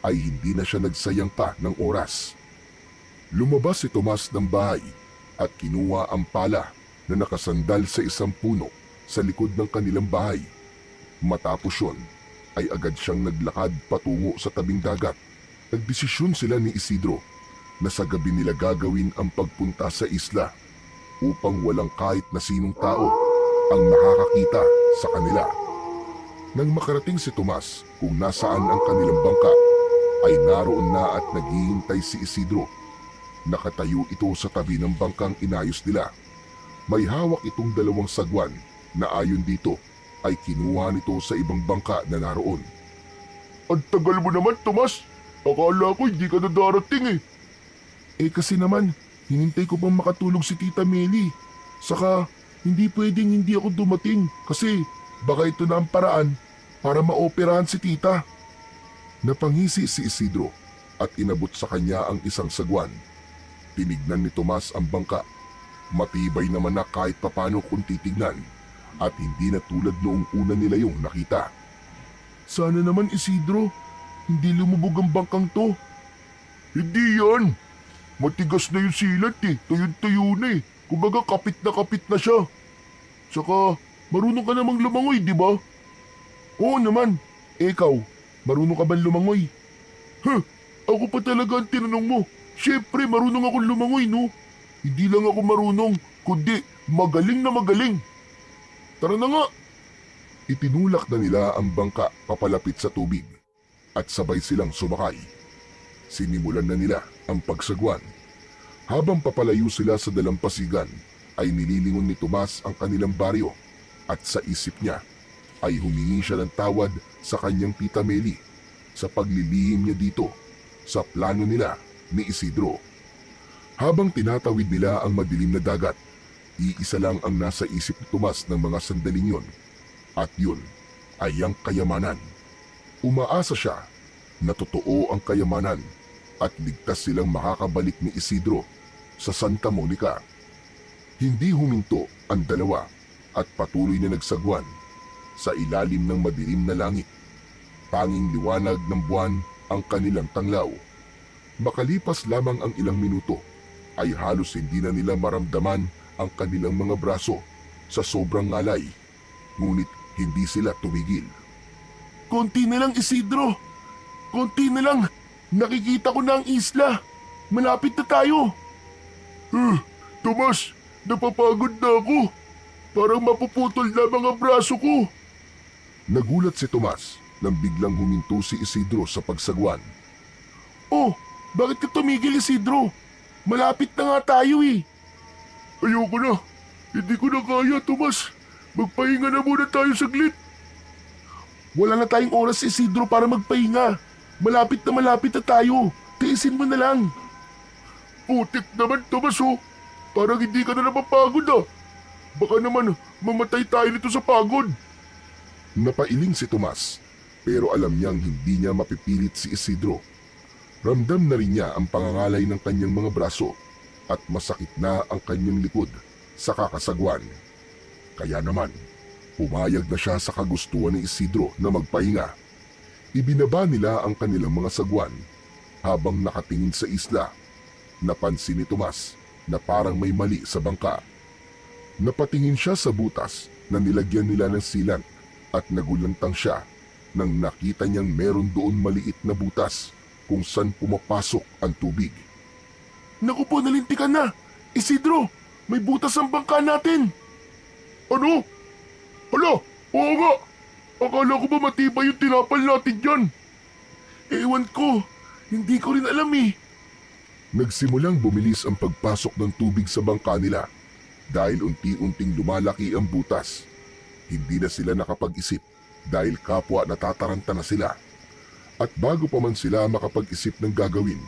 ay hindi na siya nagsayang pa ng oras. Lumabas si Tomas ng bahay at kinuha ang pala na nakasandal sa isang puno sa likod ng kanilang bahay. Matapos yun, ay agad siyang naglakad patungo sa tabing dagat. Nagdesisyon sila ni Isidro na sa gabi nila gagawin ang pagpunta sa isla upang walang kahit na sinong tao ang nakakakita sa kanila. Nang makarating si Tomas kung nasaan ang kanilang bangka, ay naroon na at naghihintay si Isidro. Nakatayo ito sa tabi ng bangkang inayos nila. May hawak itong 2 sagwan na ayon dito ay kinuha nito sa ibang bangka na naroon. Ang tagal mo naman, Tomas. Akala ko hindi ka na darating eh. Eh kasi naman, hinintay ko pang makatulog si Tita Meli. Saka, hindi pwedeng hindi ako dumating kasi baka ito na ang paraan para maoperahan si Tita. Napangisi si Isidro at inabot sa kanya ang isang sagwan. Tinignan ni Tomas ang bangka. Matibay naman na kahit papano kung titignan at hindi na tulad noong una nila yung nakita. Sana naman, Isidro, hindi lumubog ang bangkang to. Hindi yan. Matigas na yung silat eh. Tuyo-tuyo na eh. Kumbaga kapit na siya. Saka marunong ka namang lumangoy, di ba? Oo naman. Ikaw, marunong ka bang lumangoy? Ako pa talaga ang tinanong mo. Siyempre marunong akong lumangoy, no? Hindi lang ako marunong, kundi magaling na magaling. Tara na nga. Itinulak na nila ang bangka papalapit sa tubig at sabay silang sumakay. Sinimulan na nila ang pagsagwan. Habang papalayo sila sa dalampasigan, ay nililingon ni Tomas ang kanilang baryo at sa isip niya ay humingi siya ng tawad sa kanyang Tita Meli sa paglilihim niya dito sa plano nila ni Isidro. Habang tinatawid nila ang madilim na dagat, iisa lang ang nasa isip ni Tomas ng mga sandaling yon, at yun ay ang kayamanan. Umaasa siya na totoo ang kayamanan at ligtas silang makakabalik ni Isidro sa Santa Monica. Hindi huminto ang dalawa at patuloy na nagsagwan sa ilalim ng madilim na langit. Tanging liwanag ng buwan ang kanilang tanglaw. Makalipas lamang ang ilang minuto, ay halos hindi na nila maramdaman ang kanilang mga braso sa sobrang ngalay. Ngunit hindi sila tumigil. Konti na lang, Isidro. Konti na lang. Nakikita ko na ang isla. Malapit na tayo. Tomas, napapagod na ako. Parang mapuputol na mga braso ko. Nagulat si Tomas nang biglang huminto si Isidro sa pagsagwan. Oh, bakit ka tumigil, Isidro? Malapit na nga tayo eh. Ayoko na. Hindi ko na kaya, Tomas. Magpahinga na muna tayo saglit. Wala na tayong oras, Isidro, para magpahinga. Malapit na tayo. Tiisin mo na lang. Putik naman, Tomas, oh. Parang hindi ka na napapagod, ah. Baka naman mamatay tayo nito sa pagod. Napailing si Tomas, pero alam niyang hindi niya mapipilit si Isidro. Ramdam na rin niya ang pangangalay ng kanyang mga braso at masakit na ang kanyang likod sa kakasagwan. Kaya naman, pumayag na siya sa kagustuhan ni Isidro na magpahinga. Ibinaba nila ang kanilang mga sagwan habang nakatingin sa isla. Napansin ni Tomas na parang may mali sa bangka. Napatingin siya sa butas na nilagyan nila ng silan at nagulantang siya nang nakita niyang meron doon maliit na butas kung saan pumapasok ang tubig. Naku po, nalintikan na. Isidro, may butas ang bangka natin. Ano? Hala, oo nga. Akala ko ba matibay yung tinapal natin dyan? Ewan ko, hindi ko rin alam eh. Nagsimulang bumilis ang pagpasok ng tubig sa bangka nila dahil unti-unting lumalaki ang butas. Hindi na sila nakapag-isip dahil kapwa natataranta na sila. At bago pa man sila makapag-isip ng gagawin,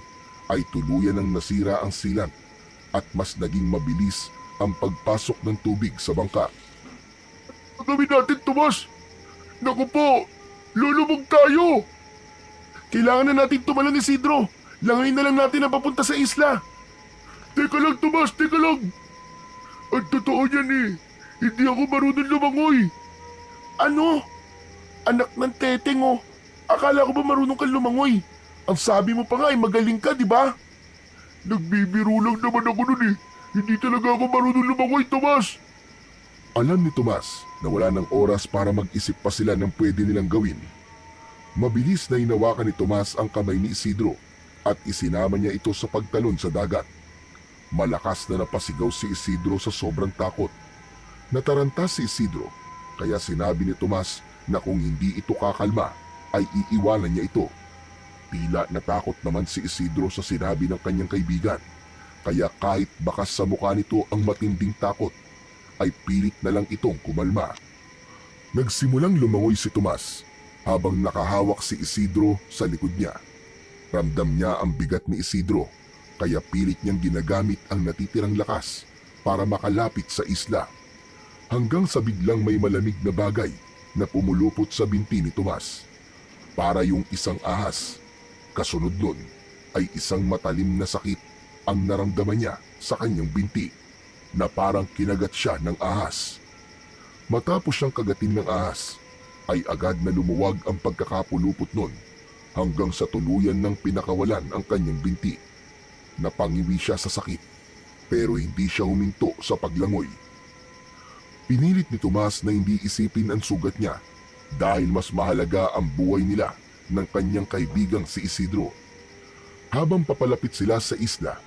ay tuluyan ng nasira ang silan at mas naging mabilis ang pagpasok ng tubig sa bangka. Ang gawin natin, Tomas? Naku po, lulubog tayo. Kailangan na natin tumalon, Isidro. Langayin na lang natin ang papunta sa isla. Teka lang, Tomas, teka lang. Ang totoo niyan eh, hindi ako marunong lumangoy. Ano? Anak ng teteng oh. Akala ko ba marunong kang lumangoy? Ang sabi mo pa nga ay magaling ka, di ba? Nagbibiro lang naman ako nun eh. Hindi talaga ako marunong lumangoy, Tomas. Alam ni Tomas na wala ng oras para mag-isip pa sila ng pwede nilang gawin. Mabilis na hinawakan ni Tomas ang kamay ni Isidro at isinama niya ito sa pagtalon sa dagat. Malakas na napasigaw si Isidro sa sobrang takot. Nataranta si Isidro kaya sinabi ni Tomas na kung hindi ito kakalma ay iiwanan niya ito. Tila natakot naman si Isidro sa sinabi ng kanyang kaibigan, kaya kahit bakas sa mukha nito ang matinding takot, ay pilit na lang itong kumalma. Nagsimulang lumangoy si Tomas habang nakahawak si Isidro sa likod niya. Ramdam niya ang bigat ni Isidro, kaya pilit niyang ginagamit ang natitirang lakas para makalapit sa isla. Hanggang sa biglang may malamig na bagay na pumulupot sa binti ni Tomas. Para yung isang ahas. Kasunod nun ay isang matalim na sakit ang naramdaman niya sa kanyang binti na parang kinagat siya ng ahas. Matapos siyang kagatin ng ahas ay agad na lumuwag ang pagkakapulupot nun hanggang sa tuluyan ng pinakawalan ang kanyang binti. Napangiwi siya sa sakit pero hindi siya huminto sa paglangoy. Pinilit ni Tomas na hindi isipin ang sugat niya dahil mas mahalaga ang buhay nila ng kanyang kaibigang si Isidro. Habang papalapit sila sa isla,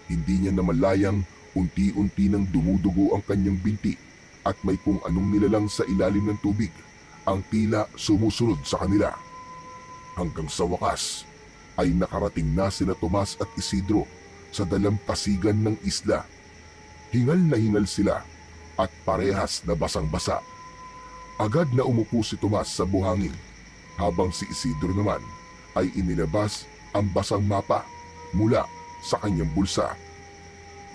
hindi niya namalayang unti-unti nang dumudugo ang kanyang binti at may kung anong nilalang sa ilalim ng tubig ang tila sumusunod sa kanila. Hanggang sa wakas ay nakarating na sina Tomas at Isidro sa dalampasigan ng isla. Hingal na hingal sila at parehas na basang-basa. Agad na umupo si Tomas sa buhangin habang si Isidro naman ay inilabas ang basang mapa mula sa kanyang bulsa.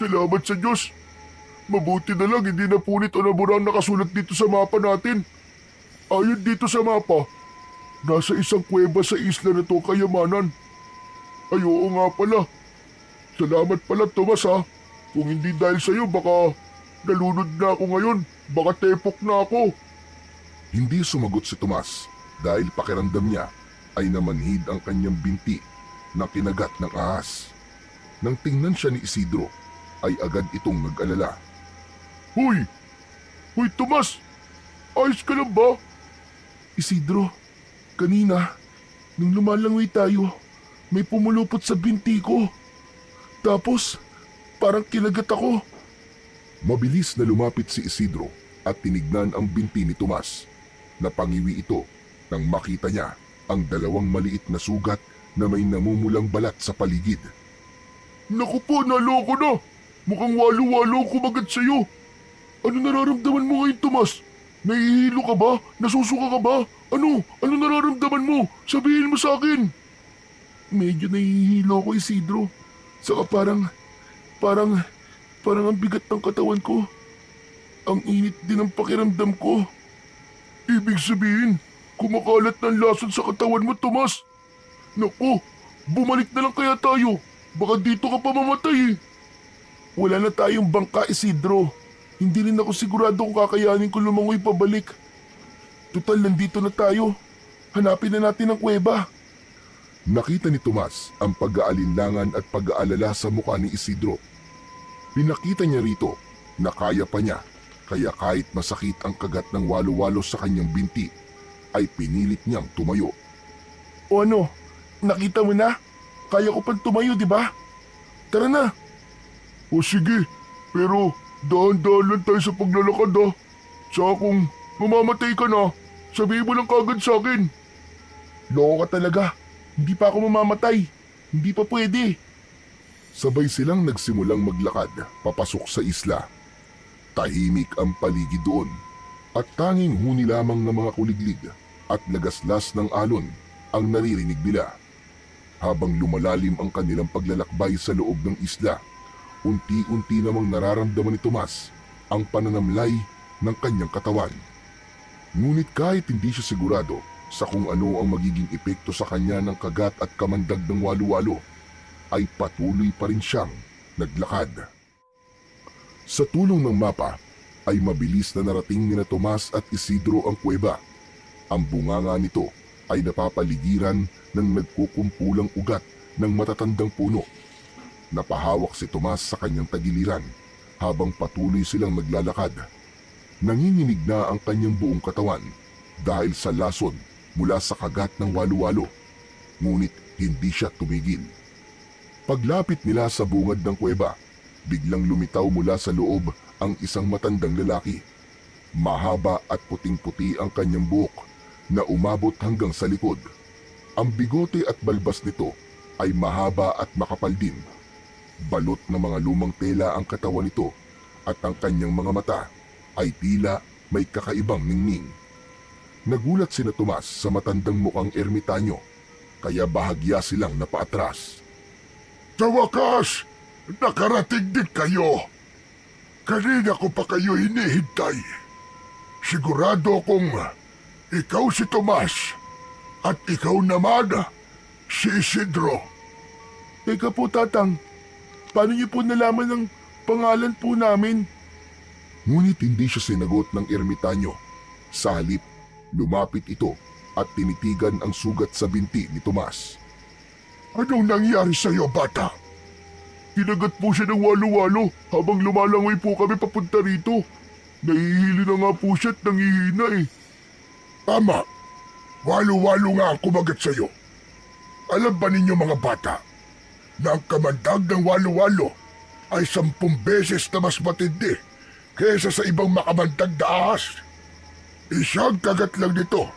Salamat sa Diyos. Mabuti na lang hindi napunit o nabura ang nakasulat dito sa mapa natin. Ayon dito sa mapa, nasa isang kuweba sa isla na to kayamanan. Ay oo nga pala. Salamat pala, Tomas ha. Kung hindi dahil sa iyo baka nalunod na ako ngayon. Baka tepok na ako. Hindi sumagot si Tomas dahil pakiramdam niya ay namanhid ang kanyang binti na kinagat ng ahas. Nang tingnan siya ni Isidro ay agad itong nag-alala. Hoy! Hoy, Tomas! Ayos ka lang ba? Isidro, kanina, nung lumalangoy tayo, may pumulupot sa binti ko. Tapos, parang kinagat ako. Mabilis na lumapit si Isidro at tinignan ang binti ni Tomas. Napangiwi ito nang makita niya ang dalawang maliit na sugat na may namumulang balat sa paligid. Naku po, naloko na. Mukhang walo-walo ang kumagat sa'yo. Ano nararamdaman mo ngayon, Tomas? Nahihilo ka ba? Nasusuka ka ba? Ano? Ano nararamdaman mo? Sabihin mo sa akin. Medyo nahihilo ko, Isidro. Saka parang ang bigat ng katawan ko. Ang init din ang pakiramdam ko. Ibig sabihin, kumakalat ng lason sa katawan mo, Tomas. Naku, bumalik na lang kaya tayo. Baka dito ka pa mamatay eh. Wala na tayong bangka, Isidro. Hindi rin ako sigurado kung kakayanin ko lumangoy pabalik. Tutal, nandito na tayo. Hanapin na natin ang kuweba. Nakita ni Tomas ang pag-aalinlangan at pag-aalala sa mukha ni Isidro. Pinakita niya rito na kaya pa niya, kaya kahit masakit ang kagat ng walo-walo sa kanyang binti, ay pinilit niyang tumayo. O ano, nakita mo na? Kaya ko pang tumayo, di ba? Tara na. O sige, pero dahan-dahan lang tayo sa paglalakad ah. Tsaka kung mamamatay ka na, sabihin mo lang kagad sa akin. Loko ka talaga. Hindi pa ako mamamatay. Hindi pa pwede. Sabay silang nagsimulang maglakad papasok sa isla. Tahimik ang paligid doon at tanging huni lamang ng mga kuliglig at lagaslas ng alon ang naririnig nila. Habang lumalalim ang kanilang paglalakbay sa loob ng isla, unti-unti namang nararamdaman ni Tomas ang pananamlay ng kanyang katawan. Ngunit kahit hindi siya sigurado sa kung ano ang magiging epekto sa kanya ng kagat at kamandag ng walo-walo, ay patuloy pa rin siyang naglakad. Sa tulong ng mapa, ay mabilis na narating nina Tomas at Isidro ang kuweba. Ang bunganga nito ay napapaligiran ng nagkukumpulang ugat ng matatandang puno. Napahawak si Tomas sa kanyang tagiliran habang patuloy silang naglalakad. Nanginginig na ang kanyang buong katawan dahil sa lason mula sa kagat ng walo-walo. Ngunit hindi siya tumigil. Paglapit nila sa bungad ng kuweba, biglang lumitaw mula sa loob ang isang matandang lalaki. Mahaba at puting-puti ang kanyang buhok na umabot hanggang sa likod. Ang bigote at balbas nito ay mahaba at makapal din. Balot ng mga lumang tela ang katawan nito at ang kanyang mga mata ay tila may kakaibang ningning. Nagulat sina Tomas sa matandang mukhang ermitanyo, kaya bahagya silang napaatras. Sa wakas, nakarating din kayo. Kanina ko pa kayo hinihintay. Sigurado kong ikaw si Tomas at ikaw naman si Isidro. Teka po, Tatang. Paano niyo po nalaman ang pangalan po namin? Ngunit hindi siya sinagot ng ermitanyo. Sa halip, lumapit ito at tinitigan ang sugat sa binti ni Tomas. Anong nangyari sa'yo, bata? Kinagat po siya ng walo-walo habang lumalangoy po kami papunta rito. Nahihili na nga po siya at nangihina eh. Tama. Walo-walo nga ang kumagat sa'yo. Alam ba ninyo mga bata na ang kamandag ng walo-walo ay 10 beses na mas matindi kaysa sa ibang makamandag na ahas? Isang kagat lang nito.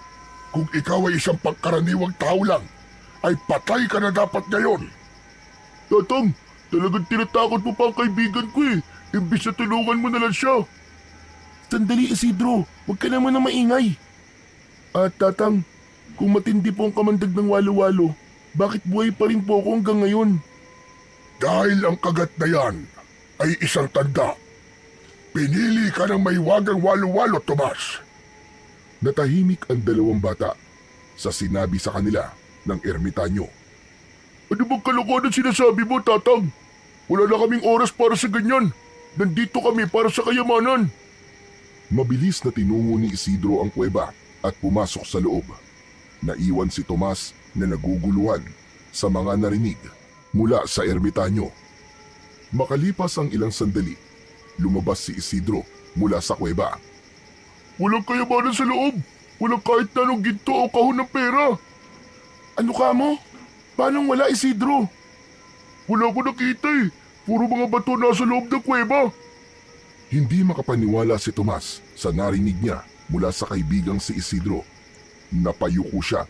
Kung ikaw ay isang pangkaraniwang tao lang, ay patay ka na dapat ngayon. Tatang, talagang tinatakot mo pa ang kaibigan ko eh. Imbis na tulungan mo na lang siya. Sandali, Isidro. Huwag ka naman na maingay. Tatang, kung matindi po ang kamandag ng walo-walo, bakit buhay pa rin po ako hanggang ngayon? Dahil ang kagat na yan ay isang tanda. Pinili ka ng maiwagang walo-walo, Tomas. Natahimik ang dalawang bata sa sinabi sa kanila ng ermitanyo. Ano bang kalokohan sinasabi mo, Tatang? Wala na kaming oras para sa ganyan. Nandito kami para sa kayamanan. Mabilis na tinungo ni Isidro ang kuweba at pumasok sa loob. Naiwan si Tomas na naguguluhan sa mga narinig mula sa ermitanyo. Makalipas ang ilang sandali, lumabas si Isidro mula sa kuweba. Walang kayamanan sa loob. Walang kahit na anong ginto o kahon ng pera. Ano ka mo? Paano wala, Isidro? Wala ko nakita eh. Puro mga bato nasa loob ng kuweba. Hindi makapaniwala si Tomas sa narinig niya mula sa kaibigang si Isidro. Napayuko siya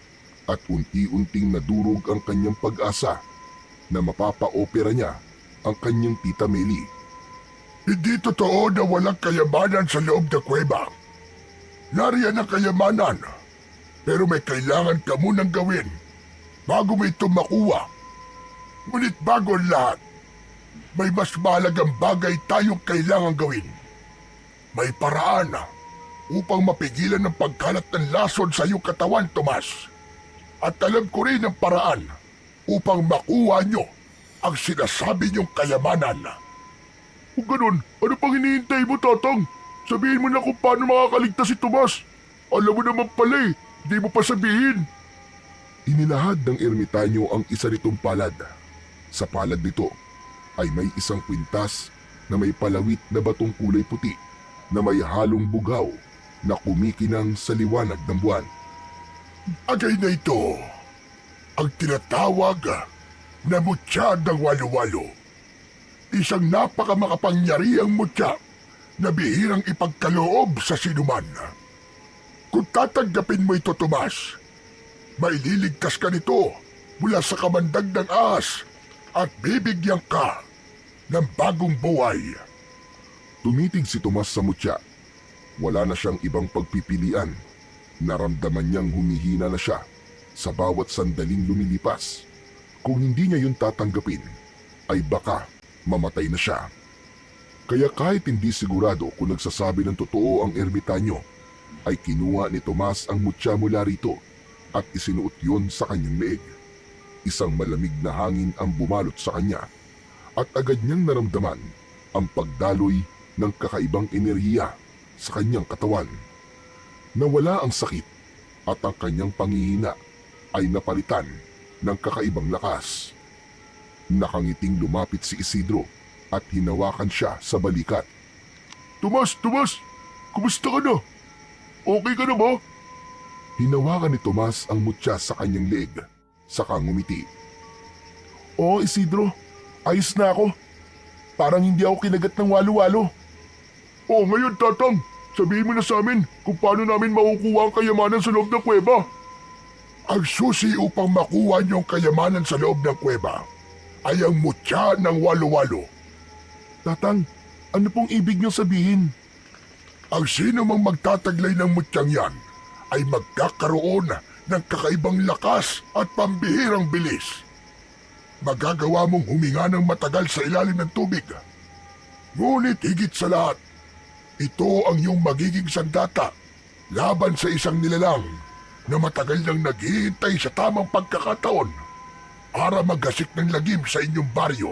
at unti-unting nadurog ang kanyang pag-asa na mapapa-opera niya ang kanyang tita Meli. Hindi totoo na walang kayamanan sa loob ng kuweba. Nariyan ang kayamanan, pero may kailangan ka munang gawin bago mo ito makuha. Ngunit bago ang lahat, may mas mahalagang bagay tayong kailangan gawin. May paraan upang mapigilan ang pagkalat ng lason sa iyong katawan, Tomas. At alam ko rin ang paraan upang makuha nyo ang sinasabi niyong kayamanan. Kung ganun, ano pang hinihintay mo, Tatang? Sabihin mo na kung paano makakaligtas si Tomas. Alam mo naman pala di mo pa sabihin. Inilahad ng ermitanyo ang isa nitong palad. Sa palad nito ay may isang kwintas na may palawit na batong kulay puti na may halong bugaw na kumikinang sa liwanag ng buwan. Agay na ito ang tinatawag na mutya ng walo-walo. Isang napakamakapangyarihang mutya na bihirang ipagkaloob sa sinuman. Kung tatanggapin mo ito, Tomas, maililigtas ka nito mula sa kamandag ng ahas at bibigyan ka ng bagong buhay. Tumitig si Tomas sa mutya. Wala na siyang ibang pagpipilian. Naramdaman niyang humihina na siya sa bawat sandaling lumilipas. Kung hindi niya yun tatanggapin, ay baka mamatay na siya. Kaya kahit hindi sigurado kung nagsasabi ng totoo ang ermitanyo, ay kinuha ni Tomas ang mutya mula rito at isinuot yun sa kanyang leeg. Isang malamig na hangin ang bumalot sa kanya at agad niyang naramdaman ang pagdaloy ng kakaibang enerhiya sa kanyang katawan. Nawala ang sakit at ang kanyang panghihina ay napalitan ng kakaibang lakas. Nakangiting lumapit si Isidro at hinawakan siya sa balikat. Tomas! Kumusta ka na? Okay ka na ba? Hinawakan ni Tomas ang mutya sa kanyang leeg, saka ngumiti. Oo, Isidro. Ayos na ako. Parang hindi ako kinagat ng walo-walo. Oo, ngayon, Tatang. Sabihin mo na sa amin kung paano namin makukuha ang kayamanan sa loob ng kuweba. Ang susi upang makuha niyo ang kayamanan sa loob ng kuweba ay ang mutya ng walo-walo. Tatang, ano pong ibig niyong sabihin? Ang sino mang magtataglay ng mutyang yan ay magkakaroon ng kakaibang lakas at pambihirang bilis. Magagawa mong huminga ng matagal sa ilalim ng tubig. Ngunit higit sa lahat, ito ang iyong magiging sandata laban sa isang nilalang na matagal nang naghihintay sa tamang pagkakataon para maggasik ng lagim sa inyong baryo,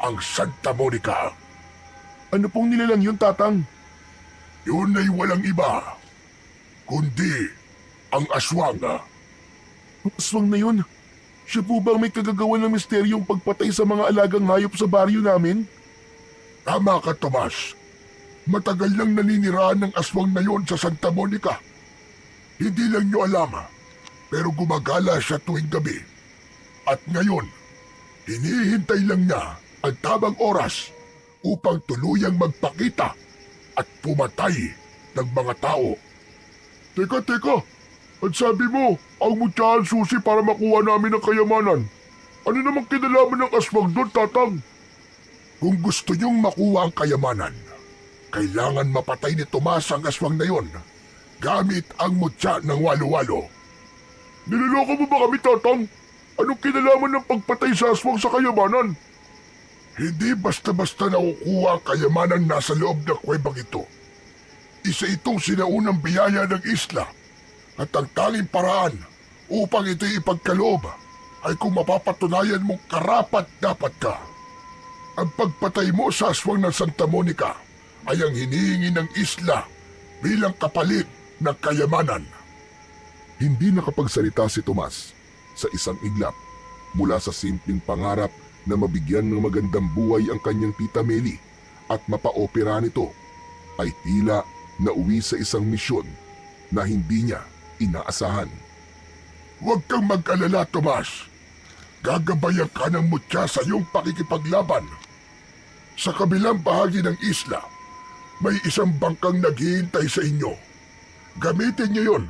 ang Santa Monica. Ano pong nilalang yun, Tatang? Yun ay walang iba, kundi ang aswang. Ang aswang na yun? Siya po ba ang may kagagawa ng misteryong pagpatay sa mga alagang hayop sa baryo namin? Tama ka, Tomas. Matagal nang naninirahan ng aswang na yon sa Santa Monica. Hindi lang nyo alam, pero gumagala siya tuwing gabi. At ngayon, hinihintay lang niya ang tamang oras upang tuluyang magpakita at pumatay ng mga tao. Teka. At sabi mo, ang mutya ang susi para makuha namin ang kayamanan. Ano namang kinalaman ng aswang doon, Tatang? Kung gusto niyong makuha ang kayamanan, kailangan mapatay ni Tomas ang aswang na yon gamit ang mutya ng walo-walo. Niloloko mo ba kami, Tatang? Anong kinalaman ng pagpatay sa aswang sa kayamanan? Hindi basta-basta nakukuha ang kayamanan nasa loob ng kuwebang ito. Isa itong sinaunang biyaya ng isla at ang tanging paraan upang ito'y ipagkaloob ay kung mapapatunayan mong karapat-dapat ka. Ang pagpatay mo sa aswang ng Santa Monica ay ang hinihingi ng isla bilang kapalit ng kayamanan. Hindi nakapagsalita si Tomas sa isang iglap mula sa simpleng pangarap na mabigyan ng magandang buhay ang kanyang tita Meli at mapaopera nito ay tila nauwi sa isang misyon na hindi niya inaasahan. Huwag kang mag-alala, Tomas. Gagabayan ka ng mutya sa iyong pakikipaglaban. Sa kabilang bahagi ng isla, may isang bangkang naghihintay sa inyo. Gamitin niyo yon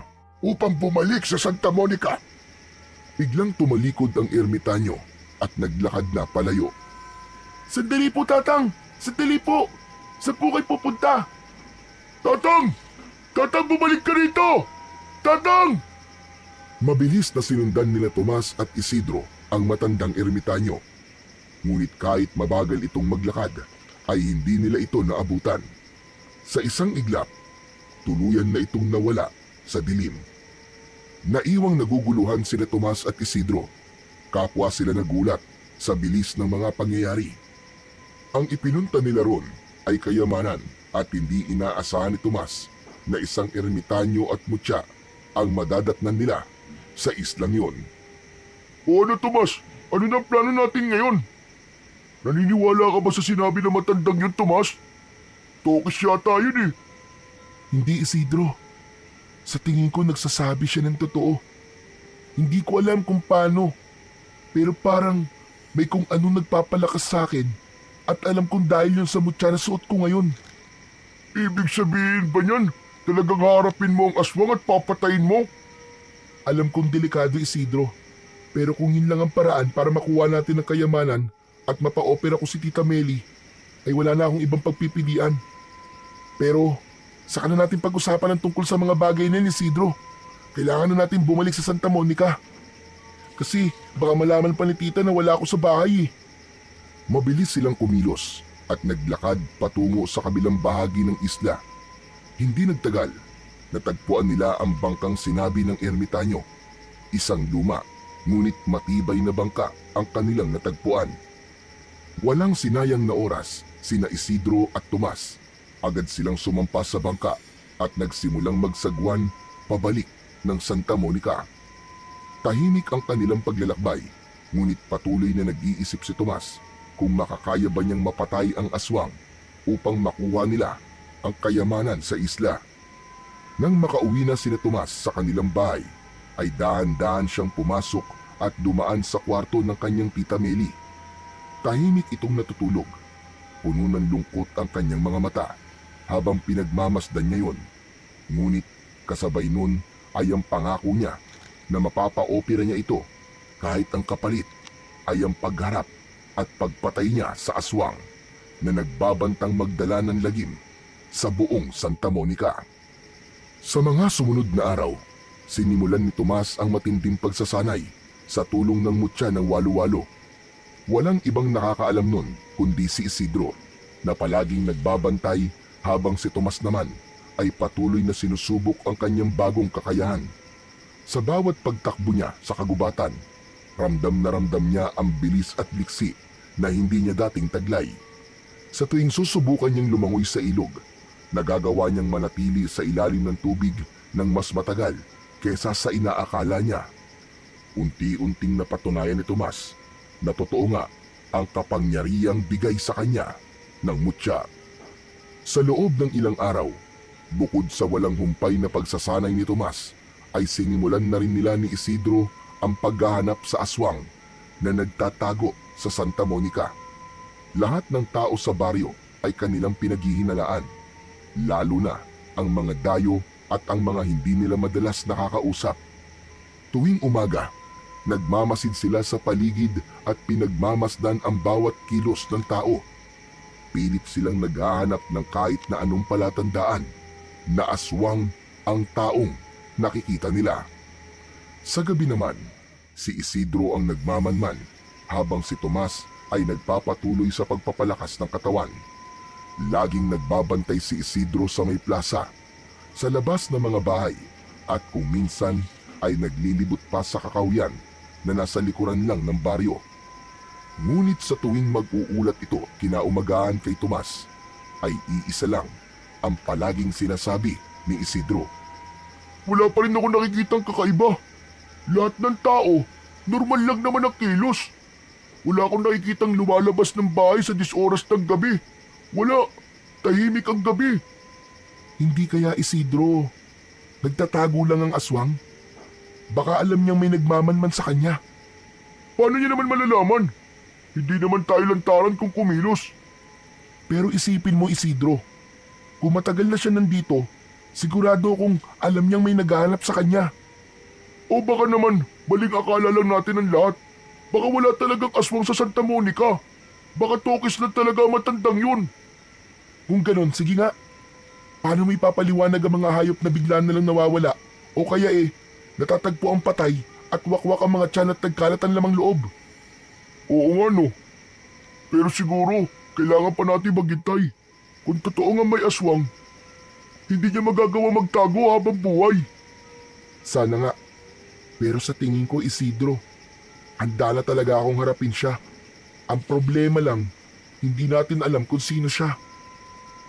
upang bumalik sa Santa Monica Biglang tumalikod ang ermitanyo at naglakad na palayo. Sandali po, Tatang! Sandali po! Saan po kayo pupunta? Tatang! Tatang, bumalik ka rito! Tatang! Mabilis na sinundan nila Tomas at Isidro ang matandang ermitanyo. Ngunit kahit mabagal itong maglakad, ay hindi nila ito naabutan. Sa isang iglap, tuluyan na itong nawala sa dilim. Naiwang naguguluhan sila Tomas at Isidro. Kapwa sila nagulat sa bilis ng mga pangyayari. Ang ipinunta nila ron ay kayamanan at hindi inaasahan ni Tomas na isang ermitanyo at mutya ang madadatnan nila sa islang yon. O ano, Tomas? Ano na ang plano natin ngayon? Naniniwala ka ba sa sinabi ng matandang yun, Tomas? Tokis yata yun eh. Hindi, Isidro. Sa tingin ko nagsasabi siya ng totoo. Hindi ko alam kung paano, pero parang may kung ano nagpapalakas sa akin at alam kong dahil yun sa mutya na suot ko ngayon. Ibig sabihin ba niyan, talagang harapin mo ang aswang at papatayin mo? Alam kong delikado, Isidro, pero kung yun lang ang paraan para makuha natin ang kayamanan at mapa-opera ko si Tita Meli, ay wala na akong ibang pagpipilian. Pero saka na natin pag-usapan ang tungkol sa mga bagay na yun, Isidro. Kailangan na natin bumalik sa Santa Monica. Kasi baka malaman pa ni Tita na wala ako sa bahay eh. Mabilis silang kumilos at naglakad patungo sa kabilang bahagi ng isla. Hindi nagtagal, natagpuan nila ang bangkang sinabi ng ermitanyo. Isang luma, ngunit matibay na bangka ang kanilang natagpuan. Walang sinayang na oras, sina Isidro at Tomas. Agad silang sumampas sa bangka at nagsimulang magsagwan pabalik ng Santa Monica. Tahimik ang kanilang paglalakbay, ngunit patuloy na nag-iisip si Tomas kung makakaya ba niyang mapatay ang aswang upang makuha nila ang kayamanan sa isla. Nang makauwi na sina Tomas sa kanilang bahay, ay dahan-dahan siyang pumasok at dumaan sa kwarto ng kanyang Tita Meli. Tahimik itong natutulog. Puno ng lungkot ang kanyang mga mata habang pinagmamasdan niya yon. Ngunit kasabay nun ay ang pangako niya na mapapa-opera niya ito kahit ang kapalit ay ang pagharap at pagpatay niya sa aswang na nagbabantang magdala ng lagim sa buong Santa Monica. Sa mga sumunod na araw, sinimulan ni Tomas ang matinding pagsasanay sa tulong ng mutya ng walo-walo. Walang ibang nakakaalam nun kundi si Isidro na palaging nagbabantay habang si Tomas naman ay patuloy na sinusubok ang kanyang bagong kakayahan. Sa bawat pagtakbo niya sa kagubatan, ramdam na ramdam niya ang bilis at liksi na hindi niya dating taglay. Sa tuwing susubukan niyang lumangoy sa ilog, nagagawa niyang manatili sa ilalim ng tubig ng mas matagal kaysa sa inaakala niya. Unti-unting napatunayan ni Tomas na totoo nga ang kapangyarihang bigay sa kanya ng mutya. Sa loob ng ilang araw, bukod sa walang humpay na pagsasanay ni Tomas, ay sinimulan na rin nila ni Isidro ang paghahanap sa aswang na nagtatago sa Santa Monica. Lahat ng tao sa baryo ay kanilang pinaghihinalaan, lalo na ang mga dayo at ang mga hindi nila madalas nakakausap. Tuwing umaga, nagmamasid sila sa paligid at pinagmamasdan ang bawat kilos ng tao. Pilit silang naghahanap ng kahit na anong palatandaan na aswang ang taong nakikita nila. Sa gabi naman, si Isidro ang nagmamanman habang si Tomas ay nagpapatuloy sa pagpapalakas ng katawan. Laging nagbabantay si Isidro sa may plaza, sa labas ng mga bahay at kung minsan ay naglilibot pa sa kakawyan na nasa likuran lang ng baryo. Ngunit sa tuwing mag-uulat ito kinaumagahan kay Tomas, ay iisa lang ang palaging sinasabi ni Isidro. Wala pa rin ako nakikitang kakaiba. Lahat ng tao, normal lang naman ang kilos. Wala akong nakikitang lumalabas ng bahay sa 10 oras ng gabi. Wala, tahimik ang gabi. Hindi kaya, Isidro, nagtatago lang ang aswang? Baka alam niyang may nagmamanman sa kanya. Paano niya naman malalaman? Hindi naman tayo lantaran kung kumilos. Pero isipin mo, Isidro, kung matagal na siya nandito, sigurado kung alam niyang may naghahanap sa kanya. O baka naman, maling akala lang natin ang lahat. Baka wala talagang aswang sa Santa Monica. Baka tokis lang talaga ang matandang yun. Kung ganon, sige nga. Paano may papaliwanag ang mga hayop na bigla na lang nawawala? O kaya natatagpo ang patay at wakwak ang mga tiyan at nagkalat ang lamang loob? Oo nga no. Pero siguro, kailangan pa natin maghintay. Kung totoo nga may aswang, hindi niya magagawa magtago habang buhay. Sana nga. Pero sa tingin ko, Isidro, handa na talaga akong harapin siya. Ang problema lang, hindi natin alam kung sino siya.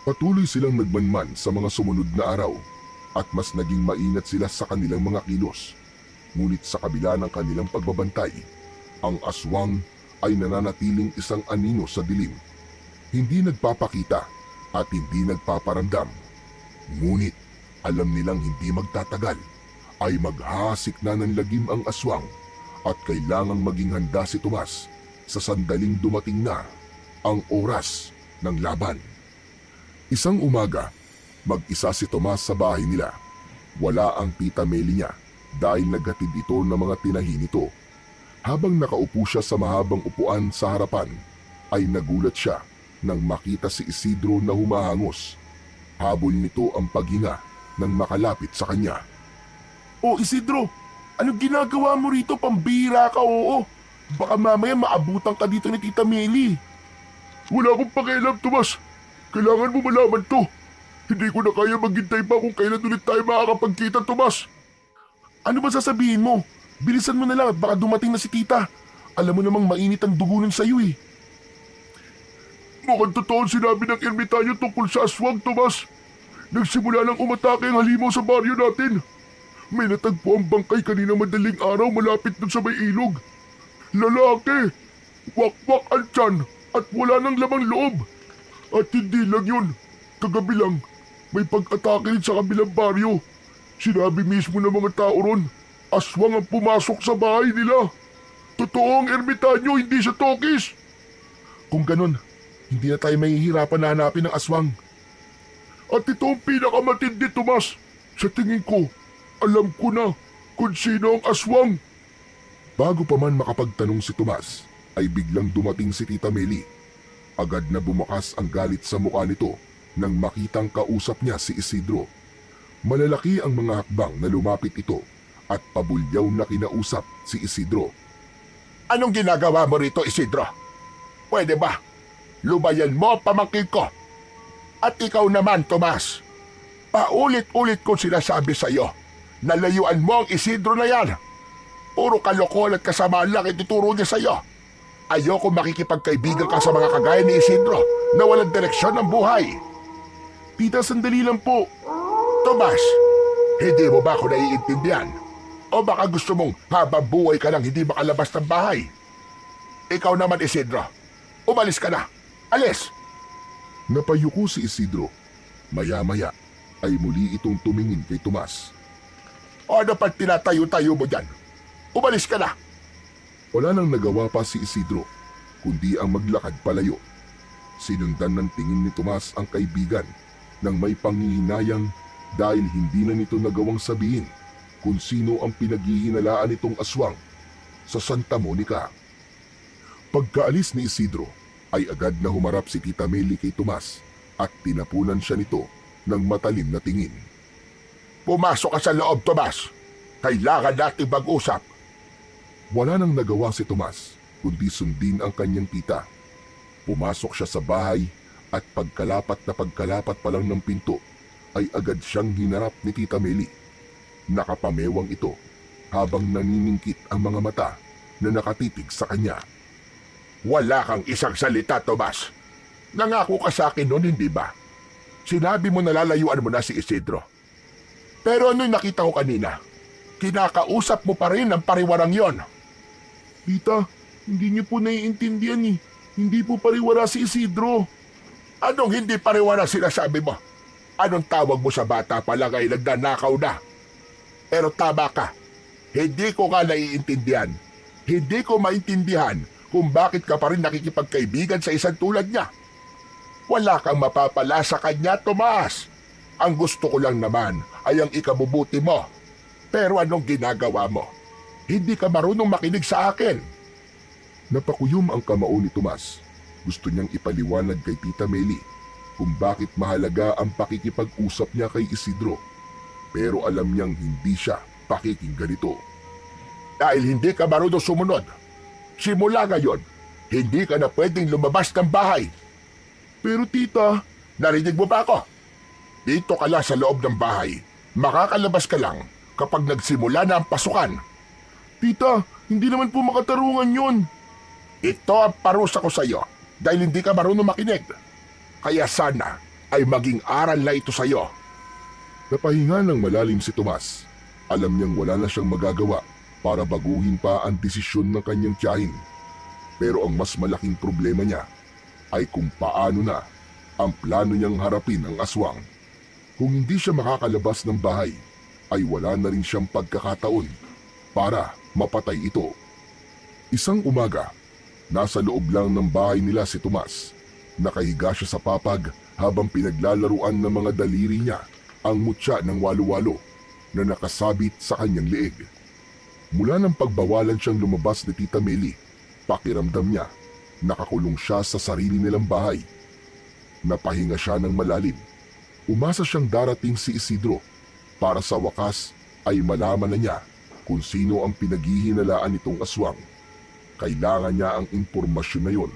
Patuloy silang nagmanman sa mga sumunod na araw at mas naging maingat sila sa kanilang mga kilos. Ngunit sa kabila ng kanilang pagbabantay, ang aswang ay nananatiling isang anino sa dilim. Hindi nagpapakita at hindi nagpaparamdam. Ngunit alam nilang hindi magtatagal ay maghahasik na ng lagim ang aswang at kailangang maging handa si Tomas sa sandaling dumating na ang oras ng laban. Isang umaga, mag-isa si Tomas sa bahay nila. Wala ang tita Meli niya dahil naghatid ito ng mga tinahi nito. Habang nakaupo siya sa mahabang upuan sa harapan, ay nagulat siya nang makita si Isidro na humahangos. Habol nito ang paghinga nang makalapit sa kanya. Oh Isidro, anong ginagawa mo rito? Pambira ka, oo. Baka mamaya maabutan ka dito ni Tita Meli. Wala akong pakialam, Tomas. Kailangan mo malaman to. Hindi ko na kaya maghintay pa kung kailan ulit tayo makakapagkita, Tomas. Ano ba sasabihin mo? Bilisan mo na lang at baka dumating na si Tita. Alam mo namang mainit ang dugo nun sa'yo eh. Mukhang totoo ang sinabi ng ermitanyo tungkol sa aswang, Tomas. Nagsimula lang umatake ang halimaw sa baryo natin. May natagpo ang bangkay kanina madaling araw malapit dun sa may ilog. Lalaki, wakwak ang tiyan at wala nang lamang loob. At hindi lang yun, kagabi lang, may pag-atake rin sa kabilang baryo. Sinabi mismo ng mga tao ron, aswang ang pumasok sa bahay nila. Totoo ang ermitanyo, hindi siya tokis. Kung ganun, hindi na tayo mahihirapan na hanapin ang aswang. At ito ang pinakamatindi, Tomas. Sa tingin ko, alam ko na kung sino ang aswang. Bago pa man makapagtanong si Tomas, ay biglang dumating si Tita Meli. Agad na bumakas ang galit sa mukha nito nang makitang kausap niya si Isidro. Malalaki ang mga hakbang na lumapit ito at pabulyaw na kinausap si Isidro. Anong ginagawa mo rito, Isidro? Pwede ba? Lubayan mo ang pamangkin ko. At ikaw naman, Tomas. Paulit-ulit ko sinasabi sa iyo na layuan mo ang Isidro na yan. Puro kalokohan at kasamaan lang ituturo niya sa iyo. Ayoko makikipagkaibigan ka sa mga kagaya ni Isidro na walang direksyon ng buhay. Tita, sandali lang po. Tomas, hindi mo ba ako naiintindihan? O baka gusto mong habang buhay ka lang hindi makalabas ng bahay? Ikaw naman, Isidro. Umalis ka na. Alis! Napayuko si Isidro. Maya-maya ay muli itong tumingin kay Tomas. O ano pang tinatayo-tayo mo dyan? Umalis ka na! Wala nang nagawa pa si Isidro, kundi ang maglakad palayo. Sinundan ng tingin ni Tomas ang kaibigan nang may panghihinayang dahil hindi na nito nagawang sabihin kung sino ang pinaghihinalaan nitong aswang sa Santa Monica. Pagkaalis ni Isidro, ay agad na humarap si Tita Meli kay Tomas at tinapunan siya nito ng matalim na tingin. Pumasok ka sa loob, Tomas. Kailangan natin mag-usap. Wala nang nagawa si Tomas kundi sundin ang kanyang tita. Pumasok siya sa bahay at pagkalapat pa lang ng pinto ay agad siyang hinarap ni Tita Meli. Nakapamewang ito habang naniningkit ang mga mata na nakatitig sa kanya. Wala kang isang salita, Tomas. Nangako ka sa akin noon, hindi ba? Sinabi mo na lalayuan mo na si Isidro. Pero ano'y nakita ko kanina? Kinakausap mo pa rin ang pariwarang yon. Tita, hindi niyo po naiintindihan eh. Hindi po pariwara si Isidro. Anong hindi pariwara sinasabi mo? Anong tawag mo sa bata pa lang ay nagdanakaw na? Pero tama ka. Hindi ko nga naiintindihan. Hindi ko maintindihan kung bakit ka pa rin nakikipagkaibigan sa isang tulad niya. Wala kang mapapala sa kanya, Tomas. Ang gusto ko lang naman ay ang ikabubuti mo. Pero anong ginagawa mo? Hindi ka marunong makinig sa akin. Napakuyom ang kamao ni Tomas. Gusto niyang ipaliwanag kay Tita Meli kung bakit mahalaga ang pakikipag-usap niya kay Isidro. Pero alam niyang hindi siya pakikinggan ito. Dahil hindi ka marunong sumunod. Simula ngayon, hindi ka na pwedeng lumabas ng bahay. Pero tita, Narinig mo ba ako? Dito ka lang sa loob ng bahay. Makakalabas ka lang kapag nagsimula na ang pasukan. tita, hindi naman po makatarungan yon. Ito ang parusa ko sa iyo dahil hindi ka marunong makinig. Kaya sana ay maging aral na ito sa iyo. Napahinga ng malalim si Tomas. Alam niyang wala na siyang magagawa para baguhin pa ang desisyon ng kanyang tiyahin. Pero ang mas malaking problema niya ay kung paano na ang plano niyang harapin ang aswang. Kung hindi siya makakalabas ng bahay, ay wala na rin siyang pagkakataon para mapatay ito. Isang umaga, nasa loob lang ng bahay nila si Tomas. Nakahiga siya sa papag habang pinaglalaruan ng mga daliri niya ang mutya ng walo-walo na nakasabit sa kanyang leeg. Mula ng pagbawalan siyang lumabas ni Tita Meli, pakiramdam niya nakakulong siya sa sarili nilang bahay. Napahinga siya ng malalim. Umasa siyang darating si Isidro para sa wakas ay malaman na niya kung sino ang pinaghihinalaan nitong aswang. Kailangan niya ang impormasyon na yon.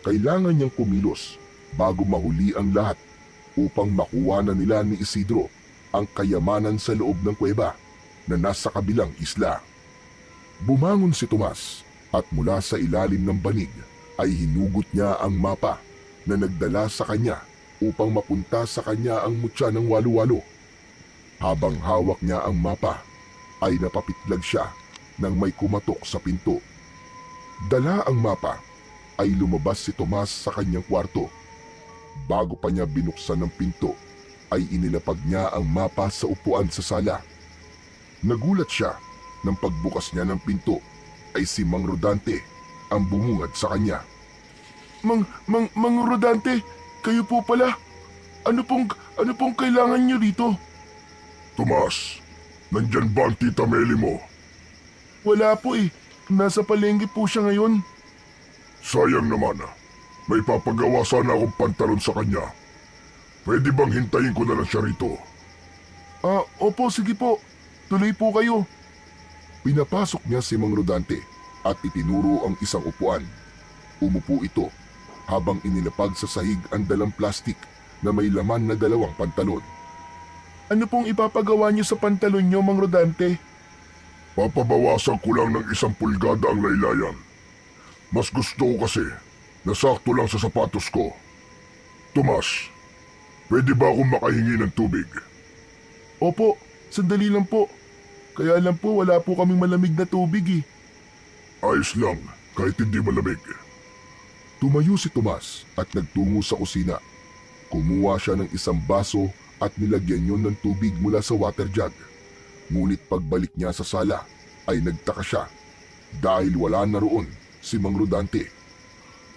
Kailangan niyang kumilos bago mahuli ang lahat upang makuha na nila ni Isidro ang kayamanan sa loob ng kuweba na nasa kabilang isla. Bumangon si Tomas at mula sa ilalim ng banig ay hinugot niya ang mapa na nagdala sa kanya upang mapunta sa kanya ang mutya ng walo-walo. Habang hawak niya ang mapa, ay napapitlag siya nang may kumatok sa pinto. Dala ang mapa, ay lumabas si Tomas sa kanyang kwarto. Bago pa niya binuksan ang pinto, ay inilapag niya ang mapa sa upuan sa sala. Nagulat siya nang pagbukas niya ng pinto, ay si Mang Rodante ang bumungad sa kanya. Mang Rodante, kayo po pala. Ano pong kailangan niyo dito? Tomas, nandyan ba ang Tita Meli mo? Wala po eh. Nasa palengke po siya ngayon. Sayang naman, may papagawa sana akong pantalon sa kanya. Pwede bang hintayin ko na lang siya rito? Opo, sige po. Tuloy po kayo. Pinapasok niya si Mang Rodante at itinuro ang isang upuan. Umupo ito habang inilapag sa sahig ang dalang plastik na may laman na 2 pantalon. Ano pong ipapagawa niyo sa pantalon niyo, Mang Rodante? Papabawasan ko lang ng 1 pulgada ang laylayan. Mas gusto ko kasi na sakto lang sa sapatos ko. Tomas, pwede ba akong makahingi ng tubig? Opo, sandali lang po. Kaya lang po wala po kaming malamig na tubig eh. Ayos lang, kahit hindi malamig. Tumayo si Tomas at nagtungo sa kusina. Kumuha siya ng 1 baso at nilagyan yon ng tubig mula sa water jug. Ngunit pagbalik niya sa sala ay nagtaka siya dahil wala na roon si Mang Rodante.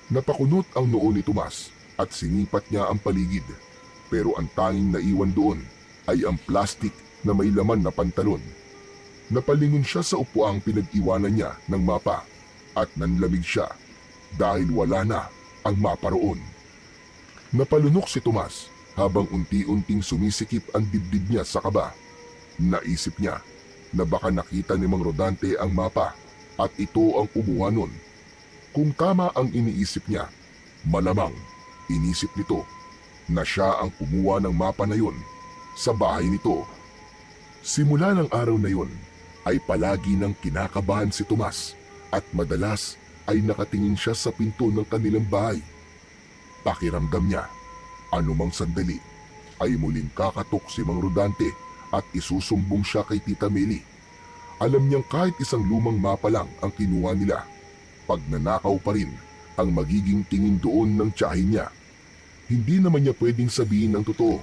Napakunot ang noo ni Tomas at sinipat niya ang paligid, pero ang tanging naiwan doon ay ang plastik na may laman na pantalon. Napalingon siya sa upuang pinag-iwanan niya ng mapa at nanlamig siya dahil wala na ang mapa roon. Napalunok si Tomas habang unti-unting sumisikip ang dibdib niya sa kaba. Naisip niya na baka nakita ni Mang Rodante ang mapa at ito ang kumuha nun. Kung tama ang iniisip niya, malamang inisip nito na siya ang kumuha ng mapa na yun sa bahay nito. Simula ng araw na yun ay palagi nang kinakabahan si Tomas at madalas ay nakatingin siya sa pinto ng kanilang bahay. Pakiramdam niya, anumang sandali ay muling kakatok si Mang Rodante at isusumbong siya kay Tita Meli. Alam niyang kahit isang lumang mapa lang ang kinuha nila, pagnanakaw pa rin ang magiging tingin doon ng tiyahin niya. Hindi naman niya pwedeng sabihin ang totoo,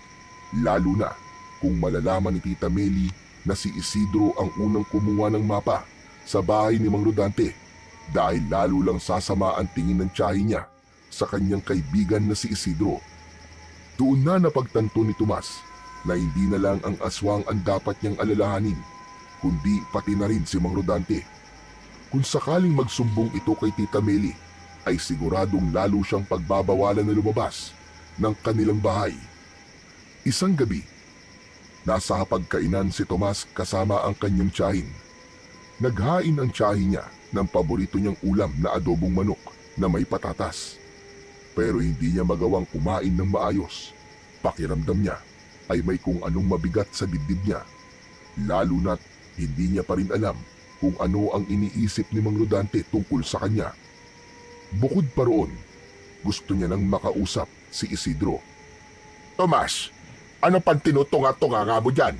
lalo na kung malalaman ni Tita Meli na si Isidro ang unang kumuha ng mapa sa bahay ni Mang Rodante, dahil lalo lang sasama ang tingin ng tiyahin niya sa kanyang kaibigan na si Isidro. Doon na napagtanto ni Tomas na hindi na lang ang aswang ang dapat niyang alalahanin, kundi pati na rin si Mang Rodante. Kung sakaling magsumbong ito kay Tita Meli, ay siguradong lalo siyang pagbabawalan na lumabas ng kanilang bahay. Isang gabi, nasa hapagkainan si Tomas kasama ang kanyang tiyahin. Naghain ang tiyahin niya ng paborito niyang ulam na adobong manok na may patatas. Pero hindi niya magawang kumain ng maayos. Pakiramdam niya ay may kung anong mabigat sa dibdib niya. Lalo na't hindi niya pa rin alam kung ano ang iniisip ni Mang Rodante tungkol sa kanya. Bukod pa roon, gusto niya nang makausap si Isidro. Tomas, ano pang tinutunga-tunga nga mo dyan?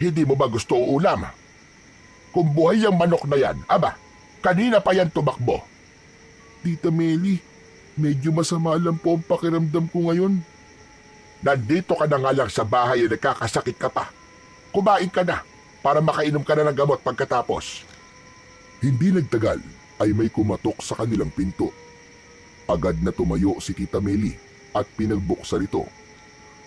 Hindi mo ba gusto uulam? Kung buhay ang manok na yan, aba, kanina pa yan tumakbo. Tita Meli, medyo masama lang po ang pakiramdam ko ngayon. Nandito ka na nga lang sa bahay at nagkakasakit ka pa. Kumain ka na para makainom ka na ng gamot pagkatapos. Hindi nagtagal ay may kumatok sa kanilang pinto. Agad na tumayo si Tita Meli at pinagbuksan ito.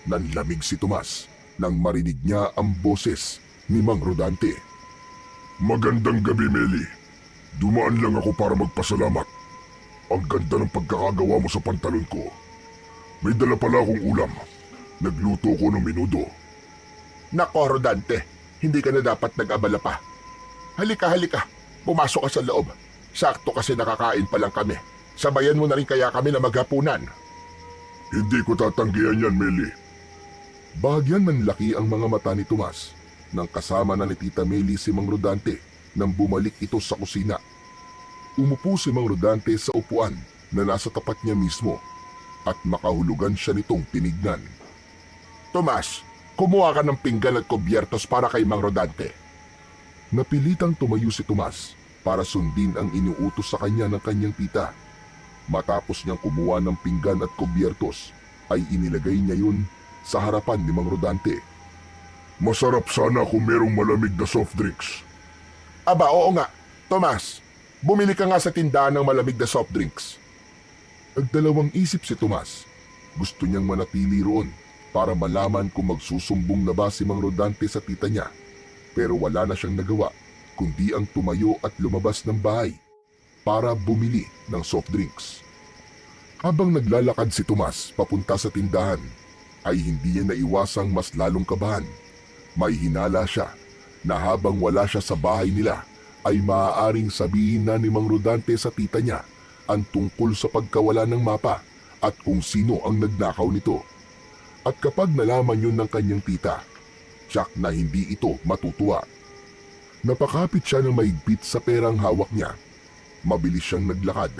Nanlamig si Tomas nang marinig niya ang boses ni Mang Rodante. Magandang gabi, Meli. Dumaan lang ako para magpasalamat. Ang ganda ng pagkakagawa mo sa pantalon ko. May dala pala akong ulam. Nagluto ko ng menudo. Nako, Rodante, hindi ka na dapat nag-abala pa. Halika, pumasok ka sa loob. Sakto kasi nakakain pa lang kami. Sabayan mo na rin kaya kami na maghapunan. Hindi ko tatanggihan yan, Meli. Bahagyan manlaki ang mga mata ni Tomas nang kasama na ni Tita Meli si Mang Rodante nang bumalik ito sa kusina. Umupo si Mang Rodante sa upuan na nasa tapat niya mismo at makahulugan siya nitong tinignan. Tomas, kumuha ka ng pinggan at kubyertos para kay Mang Rodante. Napilitang tumayo si Tomas para sundin ang iniutos sa kanya ng kanyang tita. Matapos niyang kumuha ng pinggan at kubyertos, ay inilagay niya yun sa harapan ni Mang Rodante. Masarap sana kung merong malamig na soft drinks. Aba, oo nga. Tomas, bumili ka nga sa tindahan ng malamig na soft drinks. Nagdalawang isip si Tomas. Gusto niyang manatili roon para malaman kung magsusumbong na ba si Mang Rodante sa tita niya. Pero wala na siyang nagawa kundi ang tumayo at lumabas ng bahay para bumili ng soft drinks. Habang naglalakad si Tomas papunta sa tindahan, ay hindi niya naiwasang mas lalong kabahan. May hinala siya na habang wala siya sa bahay nila, ay maaaring sabihin na ni Mang Rodante sa tita niya ang tungkol sa pagkawala ng mapa at kung sino ang nagnakaw nito. At kapag nalaman yun ng kanyang tita, tiyak na hindi ito matutuwa. Napakapit siya ng mahigpit sa perang hawak niya. Mabilis siyang naglakad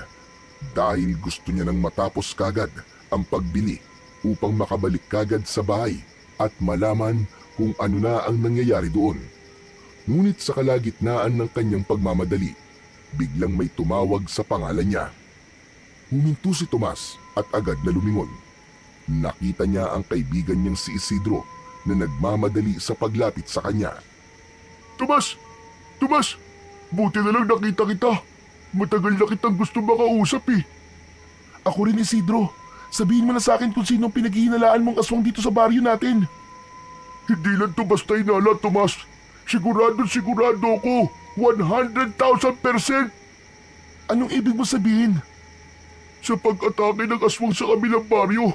dahil gusto niya nang matapos kagad ang pagbili upang makabalik kagad sa bahay at malaman kung ano na ang nangyayari doon. Ngunit sa kalagitnaan ng kanyang pagmamadali, biglang may tumawag sa pangalan niya. Huminto si Tomas at agad na lumingon. Nakita niya ang kaibigan niyang si Isidro na nagmamadali sa paglapit sa kanya. Tomas! Tomas! Buti na lang nakita kita. Matagal na kitang gusto makausap eh. Ako rin, Isidro. Sabihin mo na sa akin kung sino ang pinaghihinalaan mong aswang dito sa baryo natin. Hindi lang to basta inala, Tomas. Sigurado ko. 100,000%! Anong ibig mo sabihin? Sa pag-atake ng aswang sa kabilang baryo.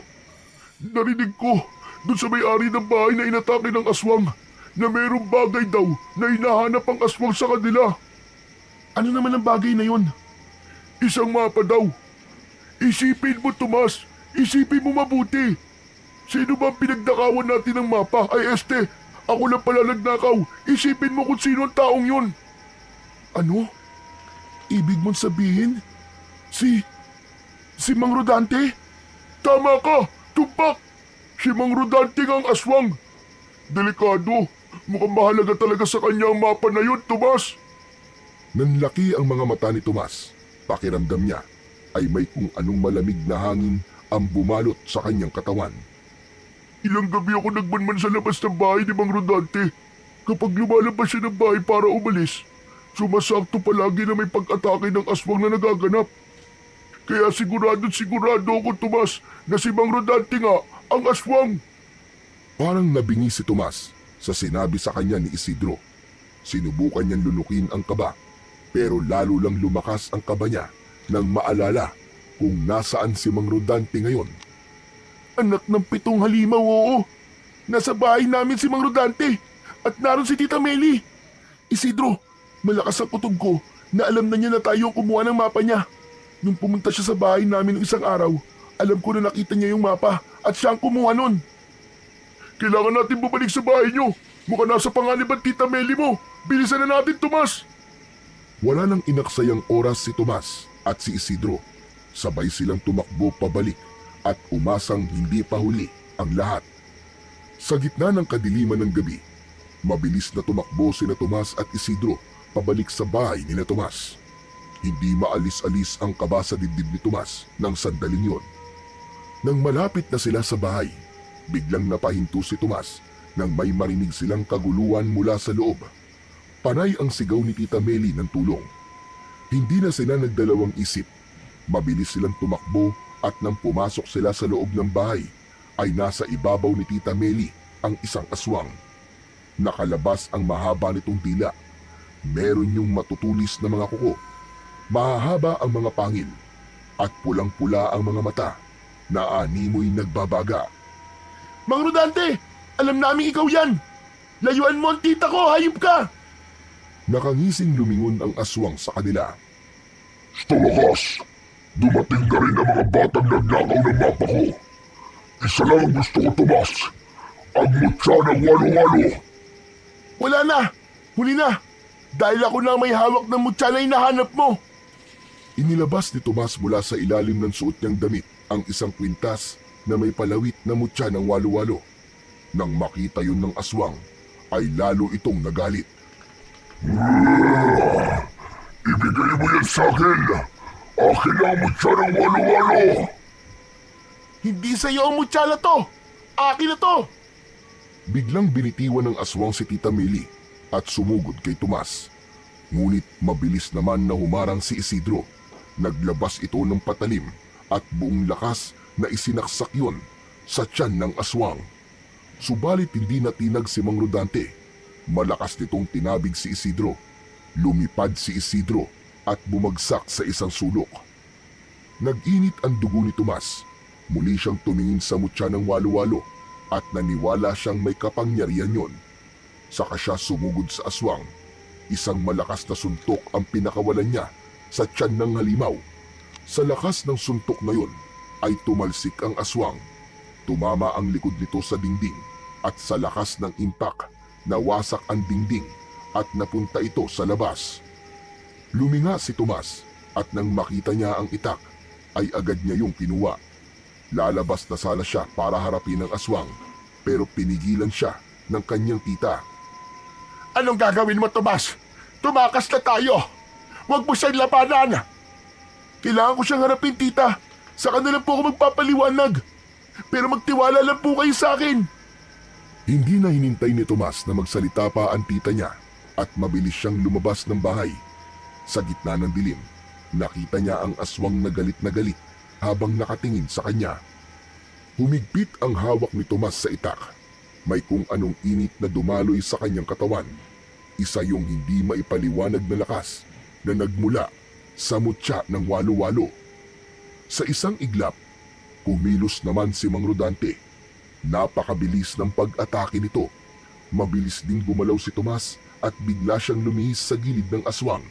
Narinig ko doon sa may-ari ng bahay na inatake ng aswang na mayroong bagay daw na hinahanap ang aswang sa kanila. Ano naman ang bagay na yun? Isang mapa daw. Isipin mo, Tomas. Isipin mo mabuti. Sino ba ang pinagnakawan natin ng mapa? Ay ako lang pala nagnakaw. Isipin mo kung sino ang taong yun. Ano? Ibig mong sabihin? Si Mang Rodante? Tama ka! Tumpak! Si Mang Rodante ang aswang. Delikado. Mukhang mahalaga talaga sa kanya ang mapa na yun, Tomas. Nanlaki ang mga mata ni Tomas. Pakiramdam niya ay may kung anong malamig na hangin ang bumalot sa kanyang katawan. Ilang gabi ako nagmanman sa labas ng bahay ni Mang Rodante. Kapag lumalabas siya ng bahay para umalis, sumasakto palagi na may pag-atake ng aswang na nagaganap. Kaya sigurado ako, Tomas, na si Mang Rodante nga ang aswang. Parang nabingi si Tomas sa sinabi sa kanya ni Isidro. Sinubukan niyang lunukin ang kaba, pero lalo lang lumakas ang kaba niya nang maalala kung nasaan si Mang Rodante ngayon. Anak ng 7 halimaw, oo. Nasa bahay namin si Mang Rodante at naroon si Tita Meli. Isidro, malakas ang kutob ko na alam na niya na tayo ang kumuha ng mapa niya. Nung pumunta siya sa bahay namin ng isang araw, alam ko na nakita niya yung mapa at siya ang kumuha nun. Kailangan natin bumalik sa bahay niyo. Mukhang nasa panganib ang Tita Meli mo. Bilisan na natin, Tomas. Wala nang inaksayang oras si Tomas at si Isidro. Sabay silang tumakbo pabalik at umasang hindi pa huli ang lahat. Sa gitna ng kadiliman ng gabi, mabilis na tumakbo sina Tomas at Isidro pabalik sa bahay nila Tomas. Hindi maalis-alis ang kaba sa dibdib ni Tomas ng sandaling yon. Nang malapit na sila sa bahay, biglang napahinto si Tomas nang may marinig silang kaguluhan mula sa loob. Panay ang sigaw ni Tita Meli ng tulong. Hindi na sila nagdalawang isip. Mabilis silang tumakbo at nang pumasok sila sa loob ng bahay, ay nasa ibabaw ni Tita Meli ang isang aswang. Nakalabas ang mahaba nitong dila. Meron yung matutulis na mga kuko. Mahahaba ang mga pangil at pulang-pula ang mga mata na animoy nagbabaga. Mang Rodante, alam namin ikaw yan. Layuan mo ang tita ko, hayop ka. Nakangising lumingon ang aswang sa kanila. Sa wakas, dumating na rin ang mga batang nagnakaw ng mapa ko. Isa lang ang gusto ko, Tomas. Ang mutya ng walo-walo. Wala na, huli na. Dahil ako na may hawak ng mutya na hinahanap mo. Inilabas ni Tomas mula sa ilalim ng suot niyang damit ang isang kwintas na may palawit na mutya ng walo-walo. Nang makita yun ng aswang, ay lalo itong nagalit. Ibigay mo yan sa akin. Akin ang mutya ng walo-walo. Hindi sa iyo ang mutya na to. Akin na to. Biglang binitiwan ng aswang si Tita Meli at sumugod kay Tomas. Ngunit mabilis naman na humarang si Isidro. Naglabas ito ng patalim at buong lakas na isinaksak yon sa tiyan ng aswang. Subalit hindi natinag si Mang Rodante. Malakas nitong tinabig si Isidro. Lumipad si Isidro at bumagsak sa isang sulok. Nag-init ang dugo ni Tomas. Muli siyang tumingin sa mutya ng walo-walo at naniwala siyang may kapangyarihan yon. Saka siya sumugod sa aswang. Isang malakas na suntok ang pinakawalan niya sa tiyan ng halimaw. Sa lakas ng suntok na yon ay tumalsik ang aswang. Tumama ang likod nito sa dingding at sa lakas ng impact nawasak ang dingding at napunta ito sa labas. Luminga si Tomas at nang makita niya ang itak ay agad niya yung kinuha. Lalabas na sana siya para harapin ang aswang pero pinigilan siya ng kanyang tita. Anong gagawin mo, Tomas? Tumakas na tayo. Huwag mo siyang labanan. Kailangan ko siyang harapin, tita. Sa kanila po ako magpapaliwanag. Pero magtiwala lang po kayo sa akin. Hindi na hinintay ni Tomas na magsalita pa ang tita niya at mabilis siyang lumabas ng bahay. Sa gitna ng dilim, nakita niya ang aswang na galit habang nakatingin sa kanya. Humigpit ang hawak ni Tomas sa itak. May kung anong init na dumaloy sa kanyang katawan. Isa yung hindi maipaliwanag na lakas na nagmula sa mutya ng walo-walo. Sa isang iglap, kumilos naman si Mang Rodante. Napakabilis ng pag-atake nito. Mabilis ding gumalaw si Tomas at bigla siyang lumihis sa gilid ng aswang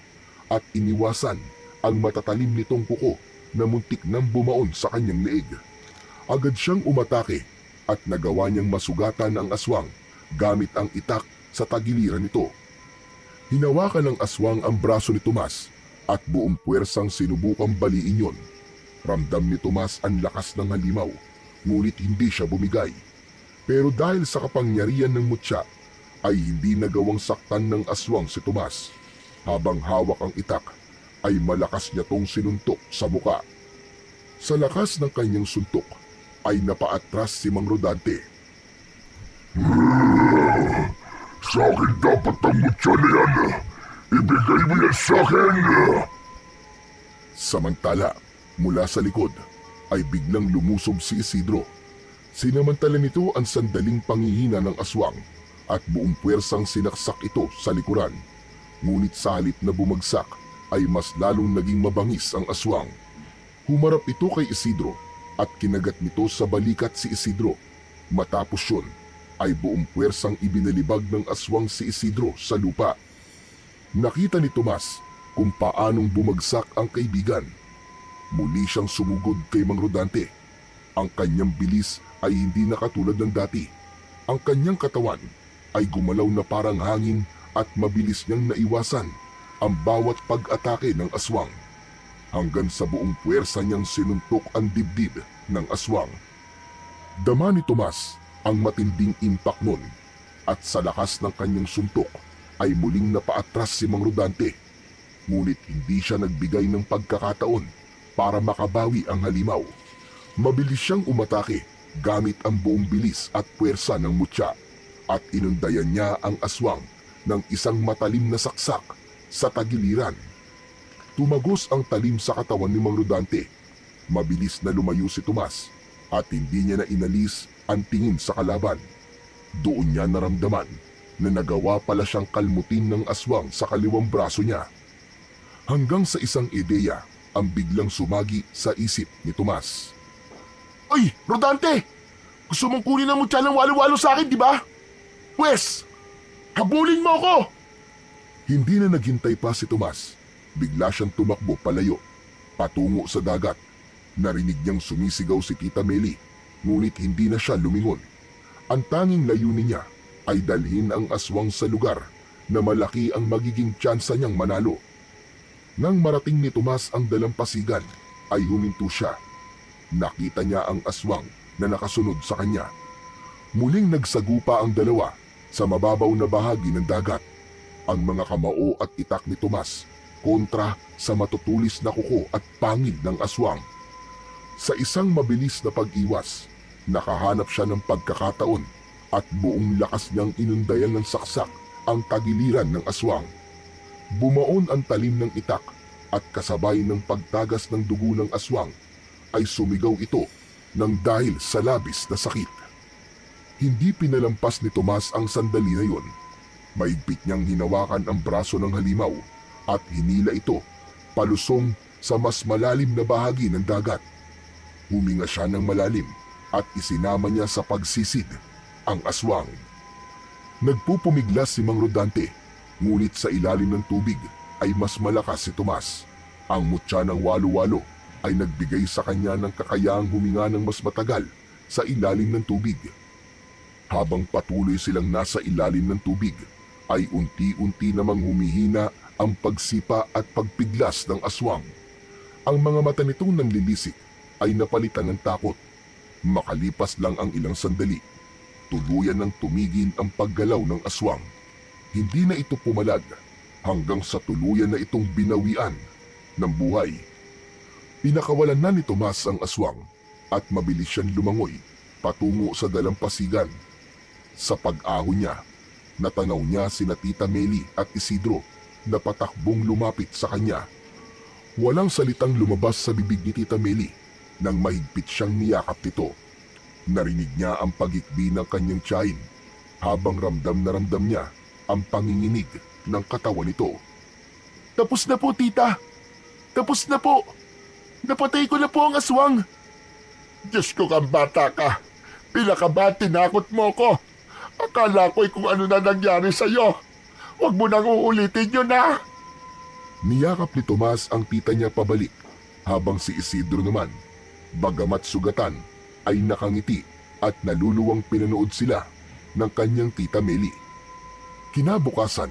at iniwasan ang matatalim nitong kuko na muntik nang bumaon sa kanyang leeg. Agad siyang umatake at nagawa niyang masugatan ang aswang gamit ang itak sa tagiliran nito. Hinawakan ng aswang ang braso ni Tomas at buong puwersang sinubukang baliin yon. Ramdam ni Tomas ang lakas ng halimaw, ngunit hindi siya bumigay. Pero dahil sa kapangyarihan ng mutya, ay hindi nagawang saktan ng aswang si Tomas. Habang hawak ang itak, ay malakas niya tong sinuntok sa muka. Sa lakas ng kanyang suntok, ay napaatras si Mang Rodante. Sa akin dapat ang mutya na yan. Ibigay mo yan sa akin. Samantala, mula sa likod, ay biglang lumusob si Isidro. Sinamantala nito ang sandaling panghihina ng aswang at buong puwersang sinaksak ito sa likuran. Ngunit sa halip na bumagsak ay mas lalong naging mabangis ang aswang. Humarap ito kay Isidro at kinagat nito sa balikat si Isidro. Matapos yun ay buong puwersang ibinalibag ng aswang si Isidro sa lupa. Nakita ni Tomas kung paanong bumagsak ang kaibigan. Muli siyang sumugod kay Mang Rodante. Ang kanyang bilis ay hindi na katulad ng dati. Ang kanyang katawan ay gumalaw na parang hangin at mabilis niyang naiwasan ang bawat pag-atake ng aswang. Hanggang sa buong puwersa niyang sinuntok ang dibdib ng aswang. Dama ni Tomas ang matinding impact nun at sa lakas ng kanyang suntok ay muling napaatras si Mang Rodante. Ngunit hindi siya nagbigay ng pagkakataon para makabawi ang halimaw. Mabilis siyang umatake gamit ang buong bilis at puwersa ng mutya at inundayan niya ang aswang ng isang matalim na saksak sa tagiliran. Tumagos ang talim sa katawan ni Mang Rodante. Mabilis na lumayo si Tomas at hindi niya na inalis ang tingin sa kalaban. Doon niya naramdaman na nagawa pala siyang kalmutin ng aswang sa kaliwang braso niya. Hanggang sa isang ideya ang biglang sumagi sa isip ni Tomas. Ay, Rodante! Gusto mong kunin ang mutya ng walo-walo sa akin, di ba? Pwes, habulin mo ako! Hindi na naghintay pa si Tomas. Bigla siyang tumakbo palayo, patungo sa dagat. Narinig niyang sumisigaw si Tita Meli, ngunit hindi na siya lumingon. Ang tanging layunin niya ay dalhin ang aswang sa lugar na malaki ang magiging tsansa niyang manalo. Nang marating ni Tomas ang dalampasigan, ay huminto siya. Nakita niya ang aswang na nakasunod sa kanya. Muling nagsagupa ang dalawa sa mababaw na bahagi ng dagat. Ang mga kamao at itak ni Tomas kontra sa matutulis na kuko at pangil ng aswang. Sa isang mabilis na pag-iwas, nakahanap siya ng pagkakataon at buong lakas niyang inundayan ng saksak ang tagiliran ng aswang. Bumaon ang talim ng itak at kasabay ng pagtagas ng dugo ng aswang ay sumigaw ito nang dahil sa labis na sakit. Hindi pinalampas ni Tomas ang sandali na yun. Maigpit niyang hinawakan ang braso ng halimaw at hinila ito palusong sa mas malalim na bahagi ng dagat. Huminga siya ng malalim at isinama niya sa pagsisid ang aswang. Nagpupumiglas si Mang Rodante, ngunit sa ilalim ng tubig ay mas malakas si Tomas. Ang mutya ng walo-walo ay nagbigay sa kanya ng kakayahang huminga ng mas matagal sa ilalim ng tubig. Habang patuloy silang nasa ilalim ng tubig, ay unti-unti namang humihina ang pagsipa at pagpiglas ng aswang. Ang mga mata nitong nanlilisik ay napalitan ng takot. Makalipas lang ang ilang sandali, tuluyan nang tumigil ang paggalaw ng aswang. Hindi na ito pumalag hanggang sa tuluyan na itong binawian ng buhay. Pinakawalan na ni Tomas ang aswang at mabilis siyang lumangoy patungo sa dalampasigan. Sa pag-ahon niya, natanaw niya sina Tita Meli at Isidro na patakbong lumapit sa kanya. Walang salitang lumabas sa bibig ni Tita Meli nang mahigpit siyang niyakap nito. Narinig niya ang pagikbi ng kanyang tiyahin habang ramdam na ramdam niya ang panginginig ng katawan nito. Tapos na po, tita. Tapos na po. Napatay ko na po ang aswang. Diyos ko kang bata ka. Pinakaba't tinakot mo ko. Akala ko'y kung ano na nangyari sa'yo. Huwag mo nang uulitin yun na. Niyakap ni Tomas ang tita niya pabalik habang si Isidro naman, bagamat sugatan, ay nakangiti at naluluwang pinanood sila ng kanyang Tita Meli. Kinabukasan,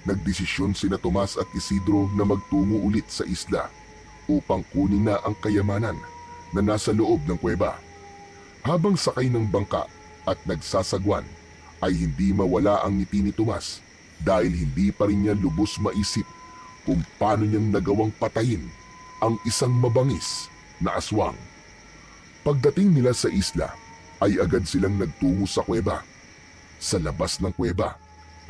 nagdesisyon sina Tomas at Isidro na magtungo ulit sa isla upang kunin na ang kayamanan na nasa loob ng kuweba. Habang sakay ng bangka at nagsasagwan, ay hindi mawala ang ngiti ni Tomas dahil hindi pa rin niya lubos maisip kung paano niyang nagawang patayin ang isang mabangis na aswang. Pagdating nila sa isla, ay agad silang nagtungo sa kuweba. Sa labas ng kuweba,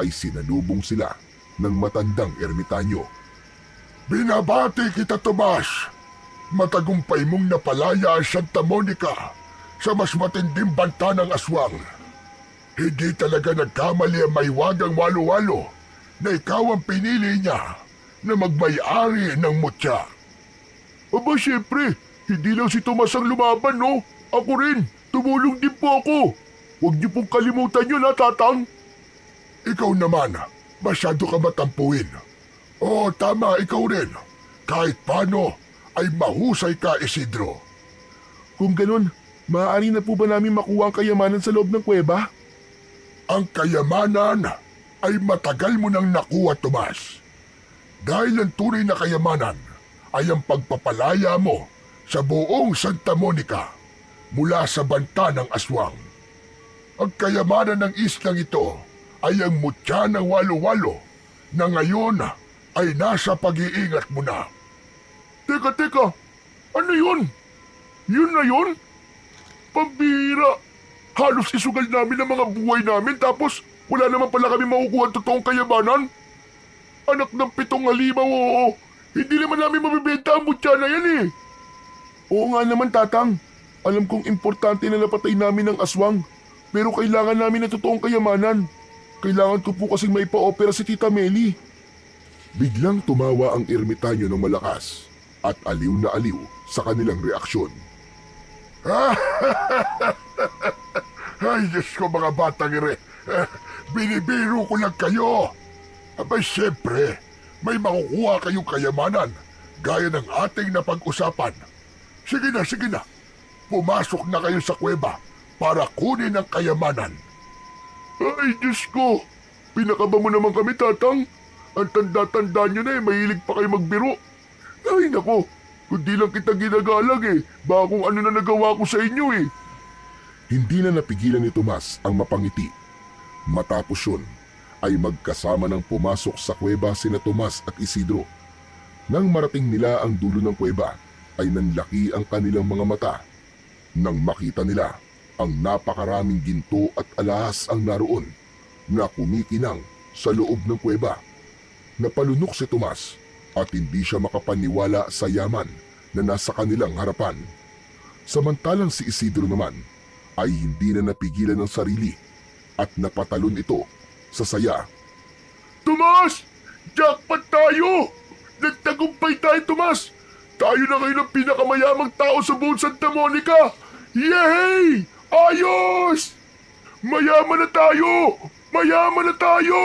ay sinalubong sila ng matandang ermitanyo. Binabati kita, Tomas. Matagumpay mong napalaya ang Santa Monica sa mas matinding banta ng aswang. Hindi talaga nagkamali ang maiwagang walo-walo na ikaw ang pinili niya na magmay-ari ng mutya. Aba syempre, hindi lang si Tomas ang lumaban, no? Ako rin, tumulong din po ako. Huwag niyo pong kalimutan yun, ha, Tatang? Ikaw naman, masyado ka matampuin. Oo, tama, ikaw rin. Kahit paano, ay mahusay ka, Isidro. Kung ganun, maaari na po ba namin makuha ang kayamanan sa loob ng kuweba? Ang kayamanan ay matagal mo nang nakuha, Tomas. Dahil ang tunay na kayamanan ay ang pagpapalaya mo sa buong Santa Monica mula sa banta ng aswang. Ang kayamanan ng islang ito ay ang mutya ng walo-walo na ngayon ay nasa pag-iingat mo na. Teka, ano yun? Yun na yun? Pambihira! Halos isugal namin ang mga buhay namin tapos wala naman pala kami makukuha ang totoong kayamanan. Anak ng 7 halimaw, oo. Hindi naman namin mabibenta ang mutya na yan eh. Oo nga naman, Tatang. Alam kong importante na napatay namin ang aswang. Pero kailangan namin ng totoong kayamanan. Kailangan ko po kasing maipa-opera si Tita Meli. Biglang tumawa ang ermitanyo ng malakas at aliw na aliw sa kanilang reaksyon. Ay, Diyos ko mga batang ire. Binibiro ko lang kayo. Abay, siyempre, may makukuha kayong kayamanan gaya ng ating napag-usapan. Sige na. Pumasok na kayo sa kuweba para kunin ang kayamanan. Ay, Diyos ko! Pinakaba mo naman kami, Tatang. Ang tanda-tanda nyo na mahilig pa kayo magbiro. Ay, nako! Kundi lang kita ginagalang baka kung ano na nagawa ko sa inyo Hindi na napigilan ni Tomas ang mapangiti. Matapos yun, ay magkasama ng pumasok sa kuweba sina Tomas at Isidro. Nang marating nila ang dulo ng kuweba, ay nanlaki ang kanilang mga mata. Nang makita nila, ang napakaraming ginto at alahas ang naroon na kumikinang sa loob ng kuweba. Napalunok si Tomas at hindi siya makapaniwala sa yaman na nasa kanilang harapan. Samantalang si Isidro naman ay hindi na napigilan ng sarili at napatalon ito sa saya. Tomas! Jackpot tayo! Nagtagumpay tayo, Tomas! Tayo na ngayon ang pinakamayamang tao sa buong Santa Monica! Yay! Ayos! Mayaman na tayo! Mayaman na tayo!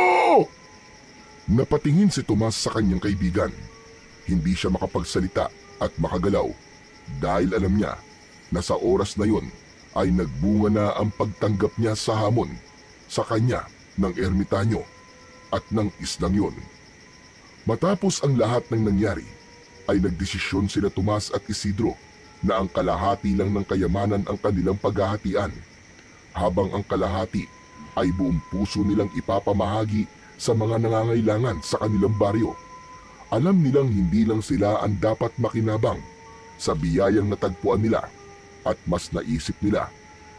Napatingin si Tomas sa kanyang kaibigan. Hindi siya makapagsalita at makagalaw dahil alam niya na sa oras na yon ay nagbunga na ang pagtanggap niya sa hamon sa kanya ng ermitanyo at ng islang yon. Matapos ang lahat ng nangyari, ay nagdesisyon sila Tomas at Isidro na ang kalahati lang ng kayamanan ang kanilang paghahatian, habang ang kalahati ay buong puso nilang ipapamahagi sa mga nangangailangan sa kanilang baryo. Alam nilang hindi lang sila ang dapat makinabang sa biyayang natagpuan nila at mas naisip nila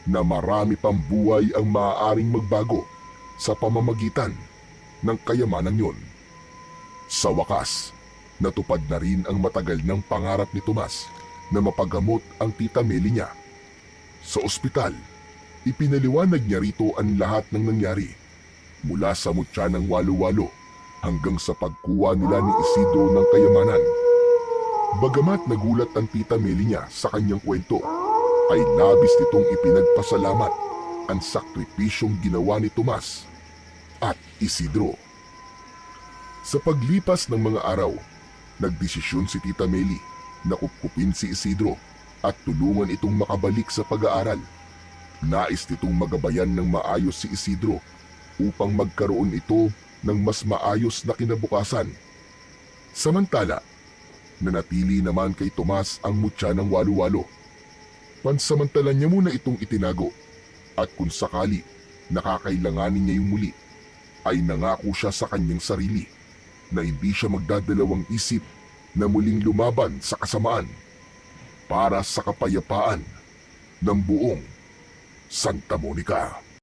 na marami pang buhay ang maaaring magbago sa pamamagitan ng kayamanan yon. Sa wakas, natupad na rin ang matagal ng pangarap ni Tomas na mapagamot ang tita Meli niya. Sa ospital, ipinaliwanag niya rito ang lahat ng nangyari mula sa mutya ng walo-walo hanggang sa pagkuha nila ni Isidro ng kayamanan. Bagamat nagulat ang tita Meli niya sa kanyang kwento, ay labis nitong ipinagpasalamat ang sakripisyong ginawa ni Tomas at Isidro. Sa paglipas ng mga araw, nagdesisyon si Tita Meli na kupkupin si Isidro at tulungan itong makabalik sa pag-aaral. Nais nitong magabayan ng maayos si Isidro upang magkaroon ito ng mas maayos na kinabukasan. Samantala, nanatili naman kay Tomas ang mutya ng walo-walo. Pansamantala niya muna itong itinago at kung sakali nakakailanganin niya yung muli, ay nangako siya sa kanyang sarili na hindi siya magdadalawang isip na muling lumaban sa kasamaan para sa kapayapaan ng buong Santa Monica.